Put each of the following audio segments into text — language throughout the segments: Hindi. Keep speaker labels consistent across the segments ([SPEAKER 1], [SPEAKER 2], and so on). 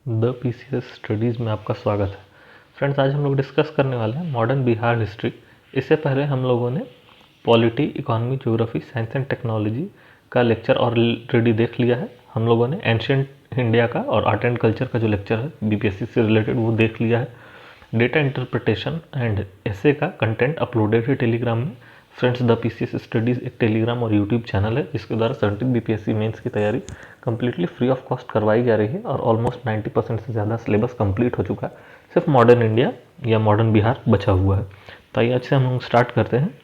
[SPEAKER 1] द पीसीएस स्टडीज़ में आपका स्वागत है। फ्रेंड्स, आज हम लोग डिस्कस करने वाले हैं मॉडर्न बिहार हिस्ट्री। इससे पहले हम लोगों ने polity, economy, geography, science and technology का लेक्चर ऑलरेडी देख लिया है। हम लोगों ने एंशियंट इंडिया का और आर्ट एंड कल्चर का जो लेक्चर है बीपीएससी से रिलेटेड वो देख लिया है। डेटा इंटरप्रिटेशन एंड एसे का कंटेंट अपलोडेड है टेलीग्राम में। फ्रेंड्स, द पीसीएस स्टडीज़ एक टेलीग्राम और यूट्यूब चैनल है जिसके द्वारा 17 बीपीएससी मेंस की तैयारी कम्प्लीटली फ्री ऑफ कॉस्ट करवाई जा रही है और ऑलमोस्ट 90% से ज़्यादा सिलेबस कंप्लीट हो चुका है। सिर्फ मॉडर्न इंडिया या मॉडर्न बिहार बचा हुआ है। तो आइए आज से हम लोग स्टार्ट करते हैं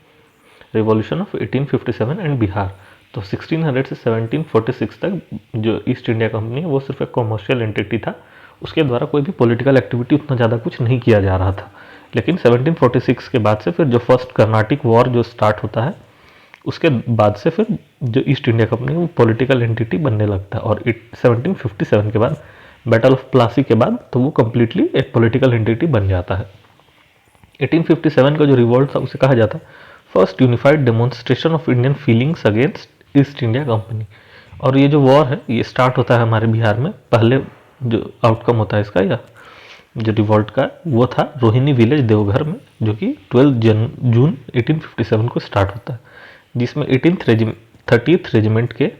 [SPEAKER 1] रिवॉल्यूशन ऑफ 1857 एंड बिहार। तो 1600 से 1746 तक जो ईस्ट इंडिया कंपनी है वो सिर्फ एक कॉमर्शियल एंटिटी था। उसके द्वारा कोई भी पॉलिटिकल एक्टिविटी उतना ज़्यादा कुछ नहीं किया जा रहा था। लेकिन 1746 के बाद से फिर जो फर्स्ट कर्नाटिक वॉर जो स्टार्ट होता है उसके बाद से फिर जो ईस्ट इंडिया कंपनी वो पॉलिटिकल एंटिटी बनने लगता है और 1757 के बाद बैटल ऑफ प्लासी के बाद तो वो कम्प्लीटली एक पॉलिटिकल एंटिटी बन जाता है। 1857 का जो रिवॉल्ट था उसे कहा जाता है first unified demonstration of Indian feelings against east India company. और ये जो वॉर है ये स्टार्ट होता है हमारे बिहार में। पहले जो आउटकम होता है इसका या जो रिवॉल्ट का वो था रोहिणी विलेज देवघर में, जो कि 12 जून 1857 को स्टार्ट होता है, जिसमें 30th रेजिमेंट के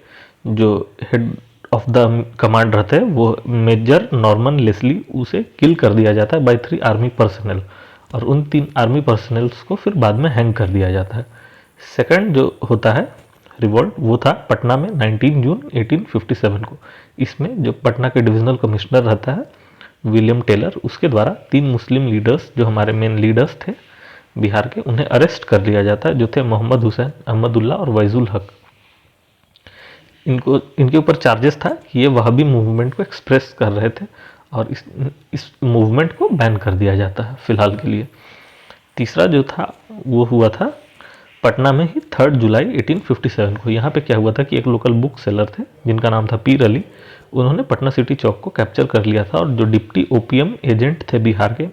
[SPEAKER 1] जो हेड ऑफ द कमांड रहते हैं वो मेजर नॉर्मन लेस्ली, उसे किल कर दिया जाता है बाय 3 आर्मी पर्सनल और उन 3 आर्मी पर्सनल्स को फिर बाद में हैंग कर दिया जाता है। सेकंड जो होता है रिवॉल्ट वो था पटना में 19 जून 1857 को। इसमें जो पटना के डिविजनल कमिश्नर रहता है विलियम टेलर, उसके द्वारा 3 मुस्लिम लीडर्स जो हमारे मेन लीडर्स थे बिहार के उन्हें अरेस्ट कर लिया जाता है, जो थे मोहम्मद हुसैन, अहमदुल्ला और वैजुल हक। इनके ऊपर चार्जेस था कि ये वहाबी मूवमेंट को एक्सप्रेस कर रहे थे और इस मूवमेंट को बैन कर दिया जाता है फिलहाल के लिए। तीसरा जो था वो हुआ था पटना में ही 3 जुलाई 1857 को। यहाँ पे क्या हुआ था कि एक लोकल बुक सेलर थे जिनका नाम था पीर अली, उन्होंने पटना सिटी चौक को कैप्चर कर लिया था और जो डिप्टी ओपीएम एजेंट थे बिहार के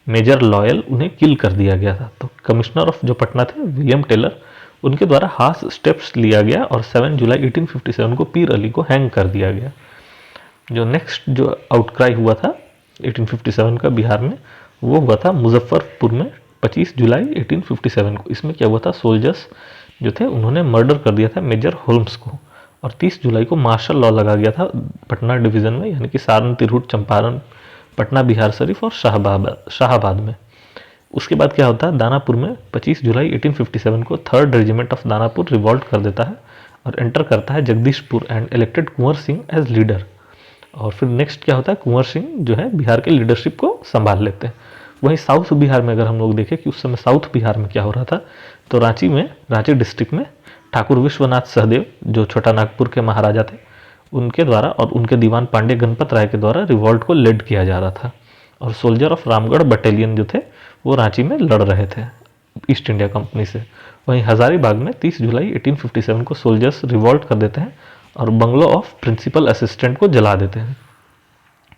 [SPEAKER 1] मेजर लॉयल उन्हें किल कर दिया गया था। तो कमिश्नर ऑफ जो पटना थे विलियम टेलर, उनके द्वारा हार्श स्टेप्स लिया गया और 7 जुलाई 1857 को पीर अली को हैंग कर दिया गया। जो नेक्स्ट जो आउटक्राई हुआ था 1857 का बिहार में वो हुआ था मुजफ्फरपुर में 25 जुलाई 1857 को। इसमें क्या हुआ था, सोल्जर्स जो थे उन्होंने मर्डर कर दिया था मेजर होल्म्स को और 30 जुलाई को मार्शल लॉ लगा गया था पटना डिवीज़न में, यानी कि सारण, तिरहुत, चंपारण, पटना, बिहार शरीफ और शाहाबाद में। उसके बाद क्या होता है, दानापुर में 25 जुलाई 1857 को 3rd regiment of Danapur revolt कर देता है और एंटर करता है Jagdishpur and elected Kunwar Singh as leader. और फिर नेक्स्ट क्या होता है, कुंवर सिंह जो है बिहार के लीडरशिप को संभाल लेते हैं। वहीं साउथ बिहार में अगर हम लोग देखें कि उस समय साउथ बिहार में क्या हो रहा था, तो रांची डिस्ट्रिक्ट में ठाकुर विश्वनाथ सहदेव जो छोटा नागपुर के महाराजा थे उनके द्वारा और उनके दीवान पांडे गणपत राय के द्वारा रिवॉल्ट को लेड किया जा रहा था और सोल्जर ऑफ रामगढ़ बटालियन जो थे वो रांची में लड़ रहे थे ईस्ट इंडिया कंपनी से। वहीं हजारीबाग में 30 जुलाई 1857 को सोल्जर्स रिवॉल्ट कर देते हैं और बंगलो ऑफ प्रिंसिपल असिस्टेंट को जला देते हैं।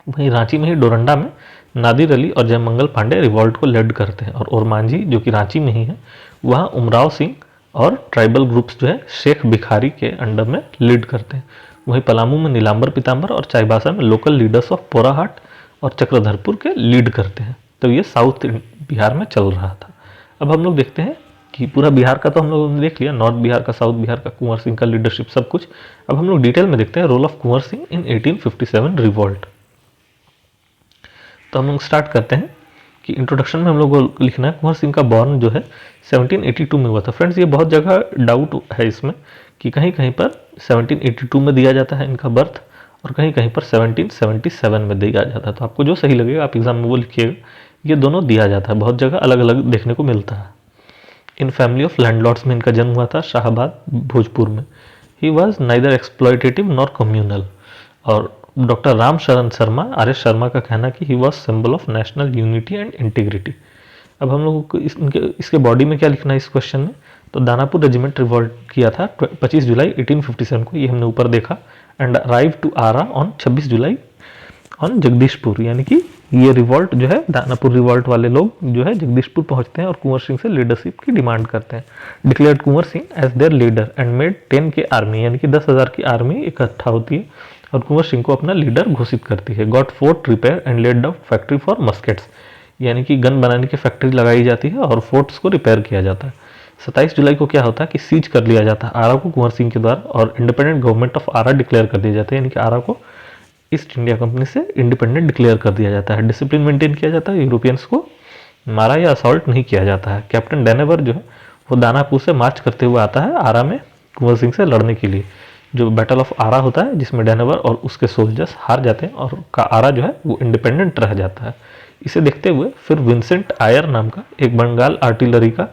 [SPEAKER 1] वहीं रांची में ही डोरंडा में नादिर अली और जयमंगल पांडे रिवॉल्ट को लेड करते हैं और ओरमांझी जो कि रांची में ही है वहाँ उमराव सिंह और ट्राइबल ग्रुप्स जो है शेख भिखारी के अंडर में लीड करते हैं। वहीं पलामू में नीलांबर पीताम्बर और चाईबासा में लोकल लीडर्स ऑफ पोराहाट और चक्रधरपुर के लीड करते हैं। तो ये साउथ बिहार में चल रहा था। अब हम लोग देखते हैं कि पूरा बिहार का तो हम लोगों ने देख लिया, नॉर्थ बिहार का, साउथ बिहार का, कुंवर सिंह का लीडरशिप सब कुछ। अब हम लोग डिटेल में देखते हैं role of Kunwar Singh in 1857 revolt. तो हम लोग स्टार्ट करते हैं कि इंट्रोडक्शन में हम लोग को लिखना है कुंवर सिंह का बॉर्न जो है 1782 में हुआ था। फ्रेंड्स, ये बहुत जगह डाउट है इसमें कि कहीं कहीं पर 1782 में दिया जाता है इनका बर्थ और कहीं कहीं पर 1777 में दिया जाता है। तो आपको जो सही लगेगा आप एग्जाम में वो लिखिएगा। ये दोनों दिया जाता है, बहुत जगह अलग अलग देखने को मिलता है। इन फैमिली ऑफ लैंडलॉर्ड्स में इनका जन्म हुआ था शाहाबाद भोजपुर में। He was neither exploitative nor communal. और डॉक्टर राम शरण शर्मा, आर एस शर्मा का कहना कि he was symbol of national unity and integrity. अब हम लोगों को इसके बॉडी में क्या लिखना है इस क्वेश्चन में, तो दानापुर रेजिमेंट रिवॉल्ट किया था 25 जुलाई 1857 को, ये हमने ऊपर देखा, and arrive to Arrah on 26 July on Jagdishpur, यानी कि ये रिवॉल्ट जो है दानापुर रिवॉल्ट वाले लोग जो है जगदीशपुर पहुंचते हैं और कुंवर सिंह से लीडरशिप की डिमांड करते हैं। Declared Kunwar Singh as their leader and made 10 K army, यानी कि 10,000 की आर्मी इकट्ठा होती है और कुंवर सिंह को अपना लीडर घोषित करती है। Got fort repair and led the factory for muskets, यानी कि गन बनाने की फैक्ट्री लगाई जाती है और फोर्ट्स को रिपेयर किया जाता है। 27 जुलाई को क्या होता है कि सीज कर लिया जाता है आरा को कुंवर सिंह के द्वारा और independent government of Arrah declare कर दिया जाता है, यानी कि आरा को ईस्ट इंडिया कंपनी से इंडिपेंडेंट डिक्लेयर कर दिया जाता है। डिसिप्लिन मेंटेन किया जाता है, यूरोपियंस को मारा या असॉल्ट नहीं किया जाता है। कैप्टन डेनेवर जो है वो दानापुर से मार्च करते हुए आता है आरा में कुंवर सिंह से लड़ने के लिए। जो बैटल ऑफ आरा होता है जिसमें डेनेवर और उसके सोल्जर्स हार जाते हैं और का आरा जो है वो इंडिपेंडेंट रह जाता है। इसे देखते हुए फिर विंसेंट आयर नाम का एक बंगाल आर्टिलरी का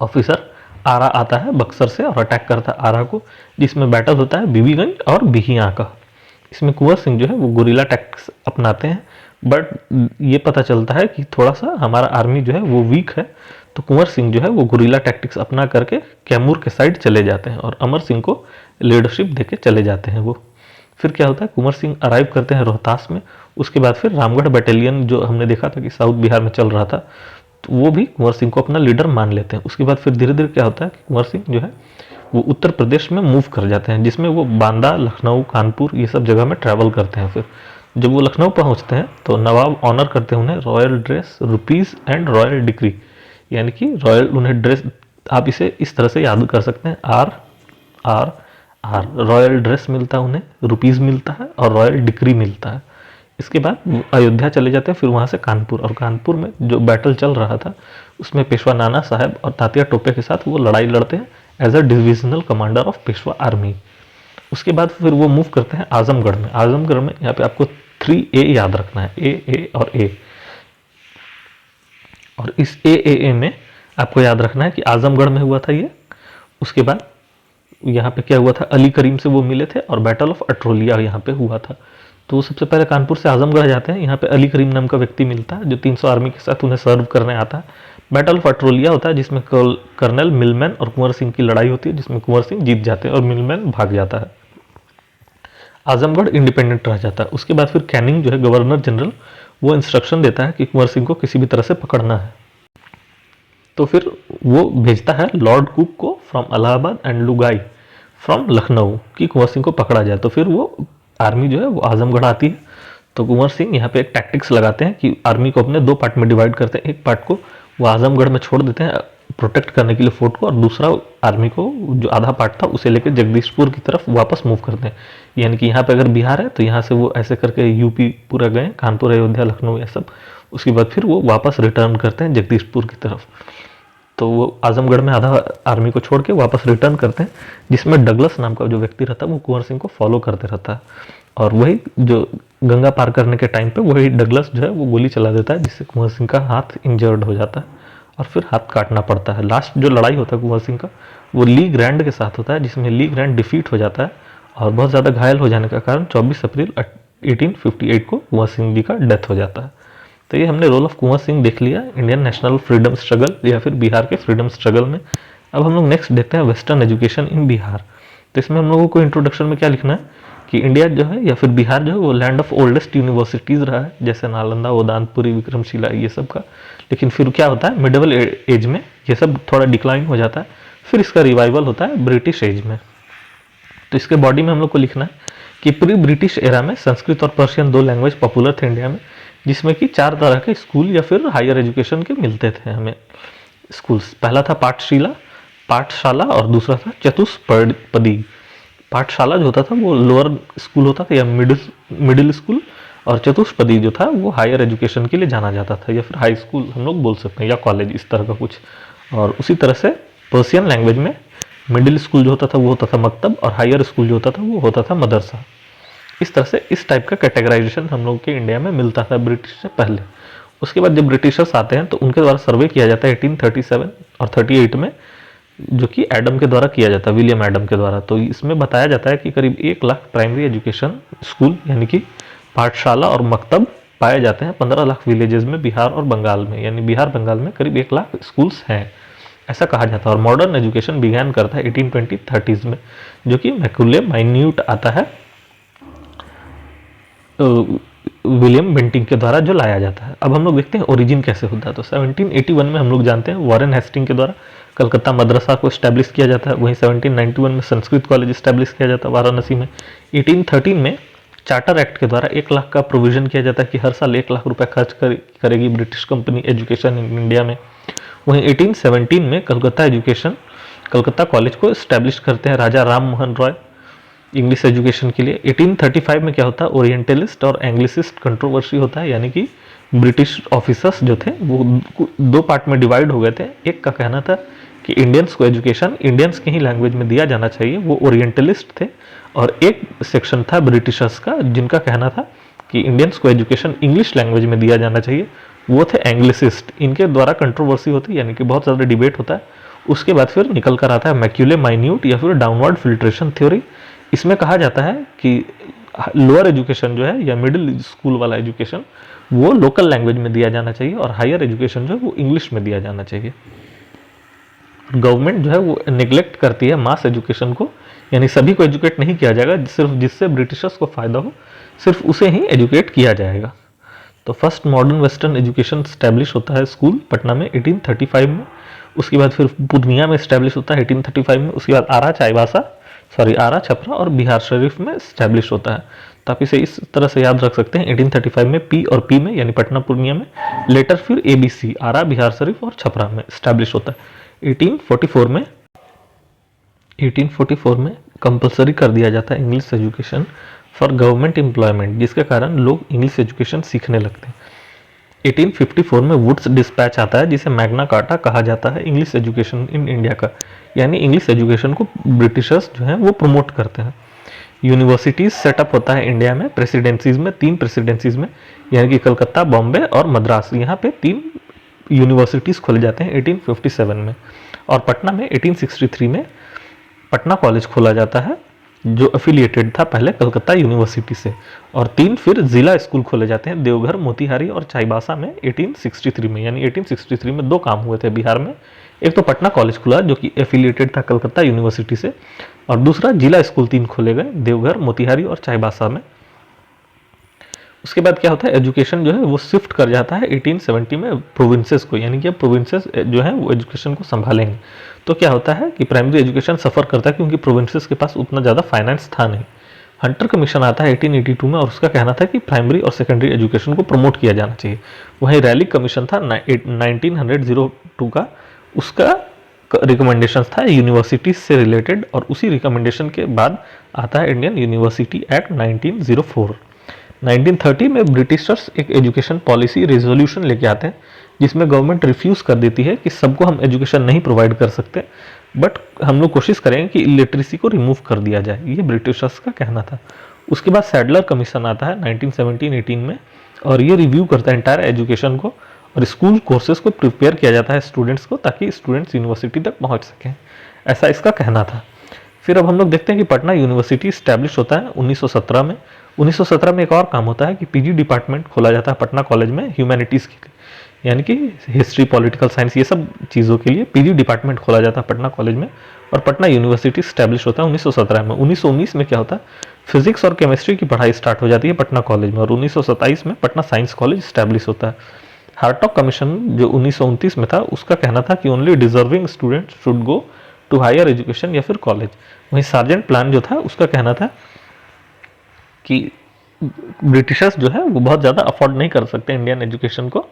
[SPEAKER 1] ऑफिसर आरा आता है बक्सर से और अटैक करता है आरा को, जिसमें बैटल होता है बीबीगंज और बिहियां का। इसमें कुंवर सिंह जो है वो गुरिल्ला टैक्टिक्स अपनाते हैं, बट ये पता चलता है कि थोड़ा सा हमारा आर्मी जो है वो वीक है, तो कुंवर सिंह जो है वो गुरिल्ला टैक्टिक्स अपना करके कैमूर के साइड चले जाते हैं और अमर सिंह को लीडरशिप देके चले जाते हैं वो। फिर क्या होता है, कुंवर सिंह अराइव करते हैं रोहतास में। उसके बाद फिर रामगढ़ बटालियन जो हमने देखा था कि साउथ बिहार में चल रहा था, तो वो भी कुंवर सिंह को अपना लीडर मान लेते हैं। उसके बाद फिर धीरे धीरे क्या होता है कि कुंवर सिंह जो है वो उत्तर प्रदेश में मूव कर जाते हैं, जिसमें वो बांदा, लखनऊ, कानपुर ये सब जगह में ट्रैवल करते हैं। फिर जब वो लखनऊ पहुंचते हैं तो नवाब ऑनर करते हैं उन्हें royal dress, rupees and royal decree, यानी कि रॉयल उन्हें ड्रेस, आप इसे इस तरह से याद कर सकते हैं, R R R, royal dress मिलता है उन्हें, रुपीज़ मिलता है और रॉयल डिक्री मिलता है। इसके बाद वो अयोध्या चले जाते हैं, फिर वहाँ से कानपुर, और कानपुर में जो बैटल चल रहा था उसमें पेशवा नाना साहब और तात्या टोपे के साथ वो लड़ाई लड़ते हैं as a divisional commander of Peshwa army. उसके बाद फिर वो मूव करते हैं आजमगढ़ में। आजमगढ़ में यहाँ पे आपको 3A याद रखना है, ए और ए, और इस ए में आपको याद रखना है कि आजमगढ़ में हुआ था ये। उसके बाद यहाँ पे क्या हुआ था, अली करीम से वो मिले थे और बैटल ऑफ अट्रोलिया यहाँ पे हुआ था। तो वो सबसे पहले कानपुर से आजमगढ़ जाते हैं, यहाँ पे अली करीम नाम का व्यक्ति मिलता है जो 300 आर्मी के साथ उन्हें सर्व करने आता है। बैटल ऑफ अट्रोलिया होता है जिसमें कर्नल मिलमैन और कुंवर सिंह की लड़ाई होती है, जिसमें कुंवर सिंह जीत जाते हैं और मिलमैन भाग जाता है। आजमगढ़ इंडिपेंडेंट रह जाता है। उसके बाद फिर कैनिंग जो है गवर्नर जनरल, वो इंस्ट्रक्शन देता है कि कुंवर सिंह को किसी भी तरह से पकड़ना है। तो फिर वो भेजता है लॉर्ड कुक को फ्रॉम इलाहाबाद एंड लुगाई फ्रॉम लखनऊ कि कुंवर सिंह को पकड़ा जाए। तो फिर वो आर्मी जो है वो आजमगढ़ आती है। तो कुंवर सिंह यहाँ पे एक टैक्टिक्स लगाते हैं कि आर्मी को अपने 2 पार्ट में डिवाइड करते हैं। एक पार्ट को वो आजमगढ़ में छोड़ देते हैं प्रोटेक्ट करने के लिए फोर्ट को, और दूसरा आर्मी को जो आधा पार्ट था उसे लेकर जगदीशपुर की तरफ वापस मूव करते हैं। यानी कि यहाँ पे अगर बिहार है तो यहाँ से वो ऐसे करके यूपी पूरा गए, कानपुर, अयोध्या, लखनऊ, ये सब। उसके बाद फिर वो वापस रिटर्न करते हैं जगदीशपुर की तरफ। तो वो आजमगढ़ में आधा आर्मी को छोड़ के वापस रिटर्न करते हैं, जिसमें डगलस नाम का जो व्यक्ति रहता है वो कुंवर सिंह को फॉलो करते रहता है। और वही जो गंगा पार करने के टाइम पे वही डगलस जो है वो गोली चला देता है, जिससे कुंवर सिंह का हाथ इंजर्ड हो जाता है और फिर हाथ काटना पड़ता है। लास्ट जो लड़ाई होता है कुंवर सिंह का वो ली ग्रैंड के साथ होता है, जिसमें ली ग्रैंड डिफीट हो जाता है और बहुत ज़्यादा घायल हो जाने का कारण 24 अप्रैल 1858 को कुंवर सिंह जी का डेथ हो जाता है। तो ये हमने रोल ऑफ कुंवर सिंह देख लिया इंडियन नेशनल फ्रीडम स्ट्रगल या फिर बिहार के फ्रीडम स्ट्रगल में। अब हम लोग नेक्स्ट देखते हैं वेस्टर्न एजुकेशन इन बिहार। तो इसमें हम लोगों को इंट्रोडक्शन में क्या लिखना है कि इंडिया जो है या फिर बिहार जो है वो लैंड ऑफ ओल्डेस्ट यूनिवर्सिटीज़ रहा है, जैसे नालंदा, वेदांतपुरी, विक्रमशिला, ये सब का। लेकिन फिर क्या होता है, मिडिवल एज में ये सब थोड़ा डिक्लाइन हो जाता है, फिर इसका रिवाइवल होता है ब्रिटिश एज में। तो इसके बॉडी में हम लोग को लिखना है कि प्री ब्रिटिश एरा में संस्कृत और पर्शियन 2 लैंग्वेज पॉपुलर थे इंडिया में, जिसमें कि 4 तरह के स्कूल या फिर हायर एजुकेशन के मिलते थे हमें स्कूल्स। पहला था पाठशाला और दूसरा था चतुष्पदी। पाठशाला जो होता था वो लोअर स्कूल होता था या मिडिल स्कूल, और चतुष्पदी जो था वो हायर एजुकेशन के लिए जाना जाता था, या फिर हाई स्कूल हम लोग बोल सकते हैं, या कॉलेज, इस तरह का कुछ। और उसी तरह से पर्शियन लैंग्वेज में मिडिल स्कूल जो होता था वो होता था मकतब, और हायर स्कूल जो होता था वो होता था मदरसा। इस तरह से इस टाइप का कैटेगराइजेशन हम लोग के इंडिया में मिलता था ब्रिटिश से पहले। उसके बाद जब ब्रिटिशर्स आते हैं तो उनके द्वारा सर्वे किया जाता है 1837 और 38 में, जो कि एडम के द्वारा किया जाता है, विलियम एडम के द्वारा। तो इसमें बताया जाता है कि करीब 1 लाख प्राइमरी एजुकेशन स्कूल यानी कि पाठशाला और मकतब पाए जाते हैं 15 लाख विलेजेस में बिहार और बंगाल में, यानी बिहार बंगाल में करीब 1 लाख स्कूल्स हैं, ऐसा कहा जाता है। और मॉडर्न एजुकेशन बिगैन करता है 1820-30s में, जो कि मैक्यूले माइन्यूट आता है विलियम बेंटिंग के द्वारा जो लाया जाता है। अब हम लोग देखते हैं ओरिजिन कैसे होता है। तो 1781 में हम लोग जानते हैं वॉरेन हेस्टिंग के द्वारा कलकत्ता मदरसा को स्टैब्लिश किया जाता है। वहीं 1791 में संस्कृत कॉलेज स्टैब्लिश किया जाता है वाराणसी में। 1813 में चार्टर एक्ट के द्वारा 1 लाख का प्रोविजन किया जाता है कि हर साल 1 लाख रुपए खर्च करेगी British company education in India में। वहीं 1817 में कलकत्ता कॉलेज को स्टैब्लिश करते हैं राजा राम मोहन रॉय इंग्लिश एजुकेशन के लिए। 1835 में क्या होता है, ओरिएंटलिस्ट और एंग्लिसिस्ट कंट्रोवर्सी होता है, यानी कि ब्रिटिश ऑफिसर्स जो थे वो 2 पार्ट में डिवाइड हो गए थे। एक का कहना था कि इंडियंस को एजुकेशन इंडियंस की ही लैंग्वेज में दिया जाना चाहिए, वो ओरिएंटलिस्ट थे। और एक सेक्शन था ब्रिटिशर्स का जिनका कहना था कि इंडियंस को एजुकेशन इंग्लिश लैंग्वेज में दिया जाना चाहिए, वो थे एंग्लिसिस्ट। इनके द्वारा कंट्रोवर्सी होती है, यानी कि बहुत ज़्यादा डिबेट होता है। उसके बाद फिर निकल कर आता है मैक्यूले माइन्यूट या फिर डाउनवर्ड फिल्ट्रेशन थ्योरी। इसमें कहा जाता है कि लोअर एजुकेशन जो है या मिडिल स्कूल वाला एजुकेशन वो लोकल लैंग्वेज में दिया जाना चाहिए और हायर एजुकेशन जो है वो इंग्लिश में दिया जाना चाहिए। गवर्नमेंट जो है वो नेग्लेक्ट करती है मास एजुकेशन को, यानी सभी को एजुकेट नहीं किया जाएगा, सिर्फ जिससे ब्रिटिशर्स को फायदा हो सिर्फ उसे ही एजुकेट किया जाएगा। तो first modern western education establish होता है स्कूल पटना में 1835 में। उसके बाद फिर पूर्णिया में स्टैब्लिश होता है 1835 में। उसके बाद आरा छपरा और बिहार शरीफ में स्टैब्लिश होता है। तो आप इसे इस तरह से याद रख सकते हैं, 1835 में पी और पी में यानी पटना पूर्णिया में, लेटर फिर ABC आरा बिहार शरीफ और छपरा में स्टैब्लिश होता है। 1844 में कंपलसरी कर दिया जाता है English education for government employment, जिसके कारण लोग इंग्लिश एजुकेशन सीखने लगते हैं। 1854 में वुड्स डिस्पैच आता है जिसे मैग्ना कार्टा कहा जाता है इंग्लिश एजुकेशन इन इंडिया का, यानी इंग्लिश एजुकेशन को ब्रिटिशर्स जो हैं वो प्रमोट करते हैं। यूनिवर्सिटीज सेटअप होता है इंडिया में प्रेसिडेंसीज में, 3 प्रेसिडेंसीज में, यानी कि कलकत्ता, बॉम्बे और मद्रास। यहाँ पे 3 यूनिवर्सिटीज खोले जाते हैं 1857 में। और पटना में 1863 में पटना कॉलेज खोला जाता है जो एफिलिएटेड था पहले कलकत्ता यूनिवर्सिटी से। और 3 फिर जिला स्कूल खोले जाते हैं देवघर, मोतिहारी और चाईबासा में 1863 में। यानी 1863 में 2 काम हुए थे बिहार में। एक तो पटना कॉलेज खुला जो कि एफिलिएटेड था कलकत्ता यूनिवर्सिटी से, और दूसरा जिला स्कूल 3 खोले गए देवघर, मोतिहारी और चाईबासा में। उसके बाद क्या होता है, एजुकेशन जो है वो शिफ्ट कर जाता है 1870 में प्रोविंसेस को, यानी कि अब प्रोविंसेस जो है वो एजुकेशन को संभालेंगे। तो क्या होता है कि प्राइमरी एजुकेशन सफ़र करता है क्योंकि प्रोविंसेस के पास उतना ज़्यादा फाइनेंस था नहीं। हंटर कमीशन आता है 1882 में और उसका कहना था कि प्राइमरी और सेकेंडरी एजुकेशन को प्रमोट किया जाना चाहिए। वहीं रैलिक कमीशन था 1902 का, उसका रिकमेंडेशन था यूनिवर्सिटी से रिलेटेड, और उसी रिकमेंडेशन के बाद आता है इंडियन यूनिवर्सिटी एक्ट 1904। 1930 में ब्रिटिशर्स एक एजुकेशन पॉलिसी रेजोल्यूशन लेके आते हैं जिसमें गवर्नमेंट रिफ्यूज़ कर देती है कि सबको हम एजुकेशन नहीं प्रोवाइड कर सकते, बट हम लोग कोशिश करेंगे कि इलिटरेसी को रिमूव कर दिया जाए, ये ब्रिटिशर्स का कहना था। उसके बाद सैडलर कमीशन आता है 1917-18 में, और ये रिव्यू करता है एंटायर एजुकेशन को, और स्कूल कोर्सेज को प्रिपेयर किया जाता है स्टूडेंट्स को ताकि स्टूडेंट्स यूनिवर्सिटी तक पहुंच सकें, ऐसा इसका कहना था। फिर अब हम लोग देखते हैं कि पटना यूनिवर्सिटी स्टैब्लिश होता है 1917 में। 1917 में एक और काम होता है कि पीजी डिपार्टमेंट खोला जाता है पटना कॉलेज में ह्यूमैनिटीज़ के लिए, यानी कि हिस्ट्री, पॉलिटिकल साइंस, ये सब चीज़ों के लिए पीजी डिपार्टमेंट खोला जाता है पटना कॉलेज में, और पटना यूनिवर्सिटी स्टैब्लिश होता है 1917 में। 1919 में क्या होता है, फिजिक्स और केमिस्ट्री की पढ़ाई स्टार्ट हो जाती है पटना कॉलेज में, और 1927 में पटना साइंस कॉलेज स्टैब्लिश होता है। हार्टॉग कमीशन जो 1929 में था उसका कहना था कि only deserving student should go to higher education या फिर कॉलेज। वहीं सार्जेंट प्लान जो था उसका कहना था कि ब्रिटिशर्स जो है वो बहुत ज़्यादा अफोर्ड नहीं कर सकते इंडियन एजुकेशन को।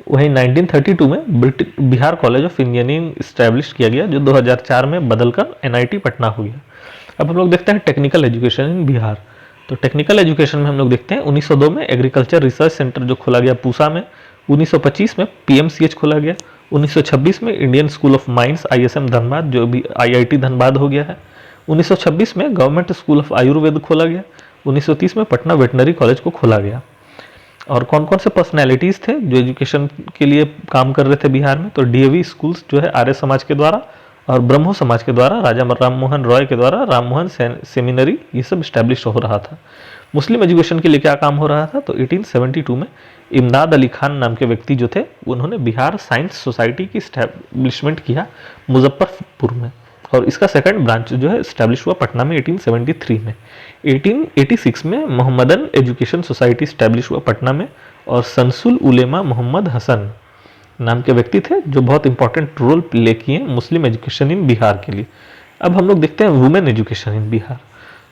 [SPEAKER 1] वहीं 1932 में Bihar college of engineering establish किया गया जो 2004 में बदलकर NIT पटना हो गया। अब हम लोग देखते हैं टेक्निकल एजुकेशन इन बिहार। तो टेक्निकल एजुकेशन में हम लोग देखते हैं 1902 में एग्रीकल्चर रिसर्च सेंटर जो खोला गया पूसा में, 1925 में PMCH खोला गया, 1926 में Indian school of mines ISM Dhanbad जो भी IIT धनबाद हो गया है, 1926 में गवर्नमेंट स्कूल ऑफ आयुर्वेद खोला गया, 1930 में पटना वेटनरी कॉलेज को खोला गया। और कौन कौन से पर्सनैलिटीज़ थे जो एजुकेशन के लिए काम कर रहे थे बिहार में, तो DAV स्कूल्स जो है आर्य समाज के द्वारा, और ब्रह्मो समाज के द्वारा राजा राम मोहन रॉय के द्वारा राममोहन सेमिनरी, ये सब स्टैब्लिश हो रहा था। मुस्लिम एजुकेशन के लिए क्या काम हो रहा था, तो 1872 में इमदाद अली खान नाम के व्यक्ति जो थे उन्होंने बिहार साइंस सोसाइटी की स्टैब्लिशमेंट किया मुजफ्फरपुर में, और इसका सेकंड ब्रांच जो है स्टैब्लिश हुआ पटना में 1873 में। 1886 में मोहम्मदन एजुकेशन सोसाइटी स्टैब्लिश हुआ पटना में, और संसुल उलेमा मोहम्मद हसन नाम के व्यक्ति थे जो बहुत इंपॉर्टेंट रोल प्ले किए मुस्लिम एजुकेशन इन बिहार के लिए। अब हम लोग देखते हैं वुमेन एजुकेशन इन बिहार।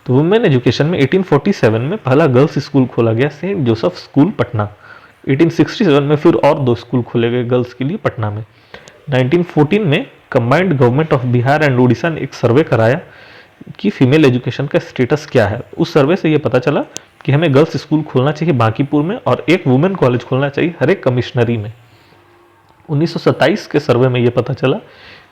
[SPEAKER 1] तो वुमेन एजुकेशन में 1847 में पहला गर्ल्स स्कूल खोला गया, सेंट जोसेफ स्कूल पटना। 1867 में फिर और 2 स्कूल खोले गए गर्ल्स के लिए पटना में। 1914 में combined government of Bihar and Orissa ने एक सर्वे कराया कि फीमेल एजुकेशन का स्टेटस क्या है। उस सर्वे से ये पता चला कि हमें गर्ल्स स्कूल खोलना चाहिए बांकीपुर में और एक वुमेन कॉलेज खोलना चाहिए हर एक कमिश्नरी में। 1927 के सर्वे में ये पता चला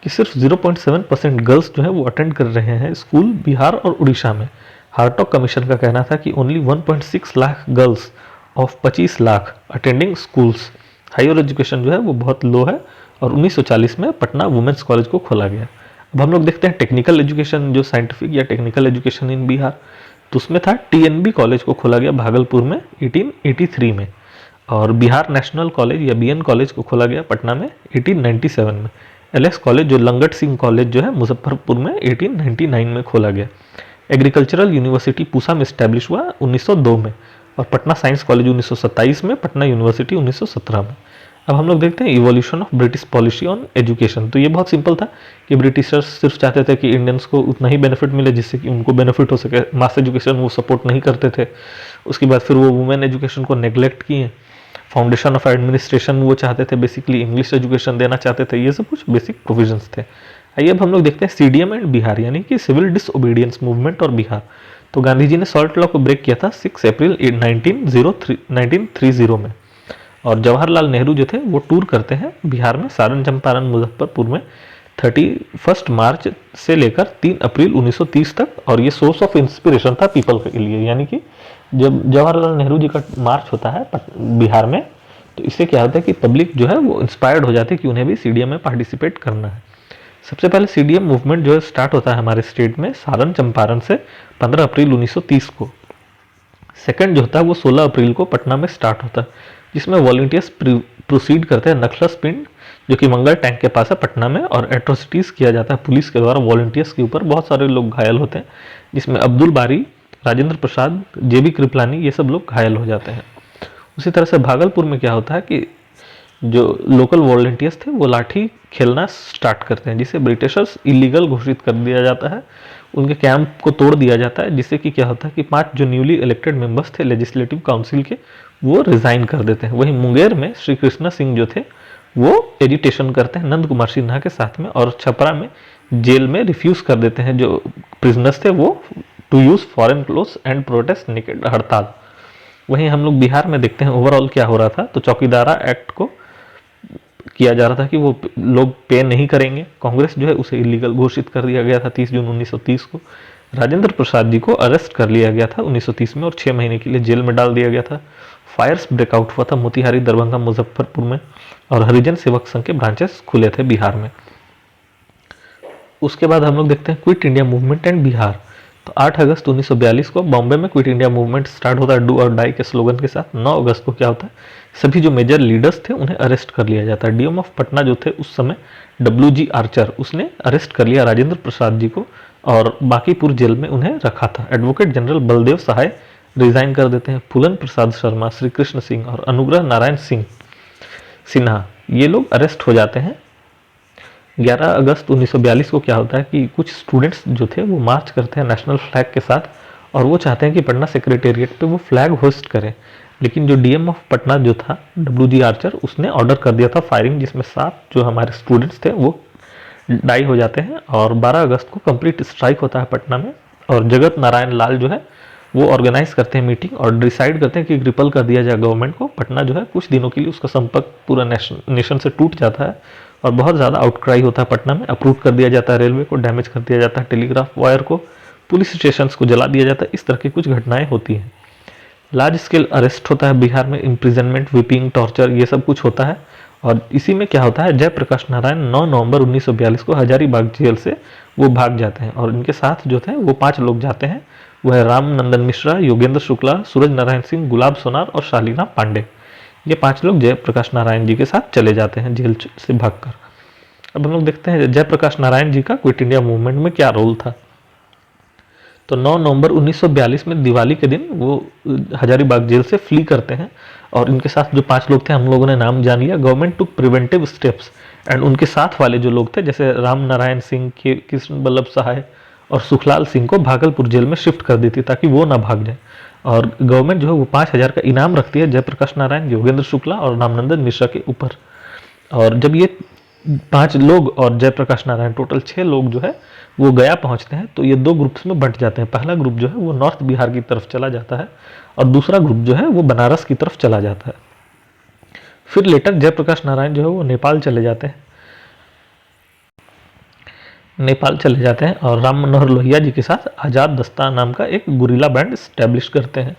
[SPEAKER 1] कि सिर्फ 0.7% गर्ल्स जो है वो अटेंड कर रहे हैं स्कूल बिहार और उड़ीसा में। हार्टॉग कमीशन का कहना था कि only 1.6 lakh girls of 25 lakh attending schools. Higher education जो है वो बहुत लो है, और 1940 में पटना वुमेन्स कॉलेज को खोला गया। अब हम लोग देखते हैं टेक्निकल एजुकेशन, जो साइंटिफिक या टेक्निकल एजुकेशन इन बिहार, तो उसमें था टीएनबी कॉलेज को खोला गया भागलपुर में 1883 में, और बिहार नेशनल कॉलेज या बीएन कॉलेज को खोला गया पटना में 1897 में। एलएस कॉलेज जो लंगट सिंह कॉलेज जो है मुजफ्फरपुर में 1899 में खोला गया। एग्रीकल्चरल यूनिवर्सिटी पूसा में स्टैब्लिश हुआ 1902 में, और पटना साइंस कॉलेज 1927 में, पटना यूनिवर्सिटी 1917 में। अब हम लोग देखते हैं evolution of British policy on education. तो ये बहुत सिंपल था कि ब्रिटिशर्स सिर्फ चाहते थे कि इंडियंस को उतना ही बेनिफिट मिले जिससे कि उनको बेनिफिट हो सके। मास एजुकेशन वो सपोर्ट नहीं करते थे। उसके बाद फिर वो वुमेन एजुकेशन को नेग्लेक्ट किए। फाउंडेशन ऑफ एडमिनिस्ट्रेशन वो चाहते थे, बेसिकली इंग्लिश एजुकेशन देना चाहते थे। ये सब कुछ बेसिक प्रोविजंस थे। आइए अब हम लोग देखते हैं सीडीएम एंड बिहार, यानी कि सिविल डिसओबीडियंस मूवमेंट और बिहार। तो गांधी जी ने सॉल्ट लॉ को ब्रेक किया था 6 अप्रैल 1930 में, और जवाहरलाल नेहरू जो थे वो टूर करते हैं बिहार में सारण, चंपारण, मुजफ्फरपुर में 31 मार्च से लेकर 3 अप्रैल 1930 तक। और ये सोर्स ऑफ इंस्पिरेशन था पीपल के लिए, यानी कि जब जवाहरलाल नेहरू जी का मार्च होता है बिहार में, तो इससे क्या होता है कि पब्लिक जो है वो इंस्पायर्ड हो जाती है कि उन्हें भी सीडीएम में पार्टिसिपेट करना है। सबसे पहले सीडीएम मूवमेंट जो है स्टार्ट होता है हमारे स्टेट में सारण, चंपारण से 15 अप्रैल 1930 को। सेकंड जो होता है वो 16 अप्रैल को पटना में स्टार्ट होता है, जिसमें वॉलंटियर्स प्रोसीड करते हैं नखलस पिंड जो कि मंगल टैंक के पास है पटना में, और एट्रोसिटीज़ किया जाता है पुलिस के द्वारा वॉलंटियर्स के ऊपर। बहुत सारे लोग घायल होते हैं, जिसमें अब्दुल बारी, राजेंद्र प्रसाद, जेबी कृपलानी, ये सब लोग घायल हो जाते हैं। उसी तरह से भागलपुर में क्या होता है कि जो लोकल वॉलंटियर्स थे वो लाठी खेलना स्टार्ट करते हैं, जिसे ब्रिटिशर्स इलीगल घोषित कर दिया जाता है। उनके कैंप को तोड़ दिया जाता है, जिससे कि क्या होता है कि 5 जो न्यूली इलेक्टेड मेंबर्स थे लेजिस्लेटिव काउंसिल के, वो रिजाइन कर देते हैं। वहीं मुंगेर में श्री कृष्णा सिंह जो थे वो एजिटेशन करते हैं नंद कुमार सिन्हा के साथ में, और छपरा में जेल में रिफ्यूज कर देते हैं जो प्रिजनर्स थे वो to use foreign clothes and protest naked, हड़ताल। वहीं हम लोग बिहार में देखते हैं ओवरऑल क्या हो रहा था। तो चौकीदारा एक्ट को किया जा रहा था कि वो लोग पे नहीं करेंगे। कांग्रेस जो है उसे इलीगल घोषित कर दिया गया था 30 जून 1930 को। राजेंद्र प्रसाद जी को अरेस्ट कर लिया गया था 1930 में, और 6 महीने के लिए जेल में डाल दिया गया था। फायर्स ब्रेकआउट हुआ था मोतिहारी, दरभंगा, मुजफ्फरपुर में, और हरिजन सेवक संघ के ब्रांचेस खुले थे बिहार में। उसके बाद हम लोग देखते हैं quit India movement and Bihar. तो 8 अगस्त 1942 को बॉम्बे में क्विट इंडिया मूवमेंट स्टार्ट होता है डू और डाई के स्लोगन के साथ। 9 अगस्त को क्या होता है, सभी जो मेजर लीडर्स थे उन्हें अरेस्ट कर लिया जाता है। डीएम ऑफ पटना जो थे उस समय WG आर्चर, उसने अरेस्ट कर लिया राजेंद्र प्रसाद जी को और बांकीपुर जेल में उन्हें रखा था। एडवोकेट जनरल बलदेव सहाय रिजाइन कर देते हैं। फूलन प्रसाद शर्मा, श्री कृष्ण सिंह और अनुग्रह नारायण सिन्हा ये लोग अरेस्ट हो जाते हैं। 11 अगस्त 1942 को क्या होता है कि कुछ स्टूडेंट्स जो थे वो मार्च करते हैं नेशनल फ्लैग के साथ, और वो चाहते हैं कि पटना सेक्रेटेरिएट पे वो फ्लैग होस्ट करें। लेकिन जो डीएम ऑफ पटना जो था WG आर्चर, उसने ऑर्डर कर दिया था फायरिंग, जिसमें 7 जो हमारे स्टूडेंट्स थे वो डाई हो जाते हैं। और 12 अगस्त को कंप्लीट स्ट्राइक होता है पटना में, और जगत नारायण लाल जो है वो ऑर्गेनाइज करते हैं मीटिंग और डिसाइड करते हैं कि रिपल कर दिया जाए गवर्नमेंट को। पटना जो है कुछ दिनों के लिए उसका संपर्क पूरा नेशन से टूट जाता है, और बहुत ज़्यादा आउटक्राई होता है पटना में। अप्रूव कर दिया जाता है रेलवे को, डैमेज कर दिया जाता है टेलीग्राफ वायर को, पुलिस स्टेशन को जला दिया जाता है। इस तरह की कुछ घटनाएं होती हैं। लार्ज स्केल अरेस्ट होता है बिहार में, इम्प्रिजनमेंट, विपिंग, टॉर्चर, ये सब कुछ होता है। और इसी में क्या होता है, जयप्रकाश नारायण 9 नवंबर 1942 को हजारीबाग जेल से वो भाग जाते हैं, और इनके साथ जो थे वो 5 लोग जाते हैं। वह राम नंदन मिश्रा, योगेंद्र शुक्ला, सूरज नारायण सिंह, गुलाब सोनार और शालीना पांडे। ये 5 लोग जयप्रकाश नारायण जी के साथ चले जाते हैं जेल से भागकर। अब हम लोग देखते हैं जयप्रकाश नारायण जी का क्विट इंडिया मूवमेंट में क्या रोल था। तो 9 नवंबर 1942 में दिवाली के दिन वो हजारीबाग जेल से फ्ली करते हैं और इनके साथ जो 5 लोग थे हम लोगों ने नाम जान लिया। Government took preventive steps and उनके साथ वाले जो लोग थे जैसे राम नारायण सिंह, कृष्ण बल्लभ सहाय और सुखलाल सिंह को भागलपुर जेल में शिफ्ट कर दी थी ताकि वो ना भाग जाए। और गवर्नमेंट जो है वो 5,000 का इनाम रखती है जयप्रकाश नारायण, योगेंद्र शुक्ला और रामनंदन मिश्रा के ऊपर। और जब ये 5 लोग और जयप्रकाश नारायण टोटल 6 लोग जो है वो गया पहुंचते हैं तो ये 2 ग्रुप्स में बंट जाते हैं। पहला ग्रुप जो है वो नॉर्थ बिहार की तरफ चला जाता है और दूसरा ग्रुप जो है वो बनारस की तरफ चला जाता है। फिर लेटर जयप्रकाश नारायण जो है वो नेपाल चले जाते हैं। नेपाल चले जाते हैं और राम मनोहर लोहिया जी के साथ आज़ाद दस्ता नाम का एक गुरिल्ला बैंड स्टैब्लिश करते हैं।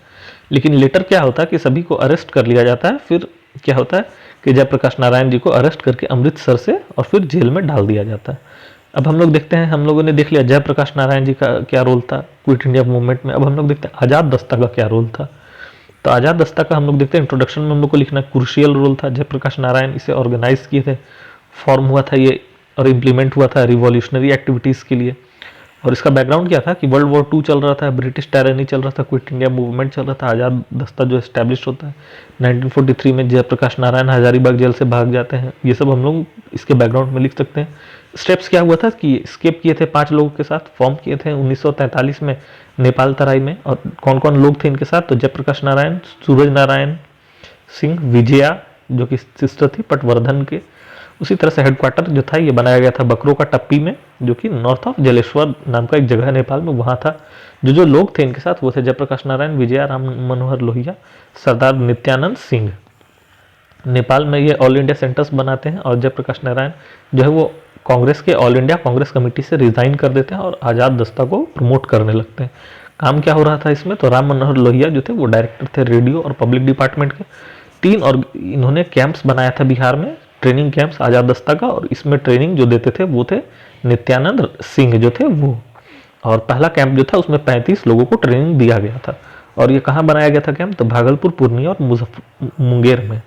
[SPEAKER 1] लेकिन लेटर क्या होता है कि सभी को अरेस्ट कर लिया जाता है। फिर क्या होता है कि जयप्रकाश नारायण जी को अरेस्ट करके अमृतसर से और फिर जेल में डाल दिया जाता है। अब हम लोग देखते हैं, हम लोगों ने देख लिया जयप्रकाश नारायण जी का क्या रोल था क्विट इंडिया मूवमेंट में। अब हम लोग देखते हैं आज़ाद दस्ता का क्या रोल था। तो आज़ाद दस्ता का हम लोग देखते हैं इंट्रोडक्शन में हम लोग को लिखना क्रूशियल रोल था। जयप्रकाश नारायण इसे ऑर्गेनाइज किए थे, फॉर्म हुआ था ये और इम्प्लीमेंट हुआ था रिवॉल्यूशनरी एक्टिविटीज़ के लिए। और इसका बैकग्राउंड क्या था कि वर्ल्ड वॉर 2 चल रहा था, ब्रिटिश टायरनी चल रहा था, क्विट इंडिया मूवमेंट चल रहा था। आज़ाद दस्ता जो एस्टैब्लिश होता है 1943 में, जयप्रकाश नारायण हजारीबाग जेल से भाग जाते हैं। ये सब हम लोग इसके बैकग्राउंड में लिख सकते हैं। स्टेप्स क्या हुआ था कि स्केप किए थे 5 लोगों के साथ, फॉर्म किए थे 1943 में नेपाल तराई में। और कौन कौन लोग थे इनके साथ, तो जयप्रकाश नारायण, सूरज नारायण सिंह, विजया जो कि सिस्टर थी पटवर्धन के। उसी तरह से हेडक्वार्टर जो था ये बनाया गया था बकरों का टप्पी में, जो कि नॉर्थ ऑफ जलेश्वर नाम का एक जगह है नेपाल में, वहाँ था। जो लोग थे इनके साथ वो थे जयप्रकाश नारायण, विजया, राम मनोहर लोहिया, सरदार नित्यानंद सिंह। नेपाल में ये ऑल इंडिया सेंटर्स बनाते हैं और जयप्रकाश नारायण जो है वो कांग्रेस के ऑल इंडिया कांग्रेस कमेटी से रिजाइन कर देते हैं और आज़ाद दस्ता को प्रमोट करने लगते हैं। काम क्या हो रहा था इसमें, तो राम मनोहर लोहिया जो थे वो डायरेक्टर थे रेडियो और पब्लिक डिपार्टमेंट के। 3 और इन्होंने कैंप्स बनाया था बिहार में, ट्रेनिंग कैंप्स आज़ाद दस्ता का, और इसमें ट्रेनिंग जो देते थे वो थे नित्यानंद सिंह जो थे वो। और पहला कैंप जो था उसमें 35 लोगों को ट्रेनिंग दिया गया था। और ये कहाँ बनाया गया था कैंप, तो भागलपुर, पूर्णिया और मुंगेर में।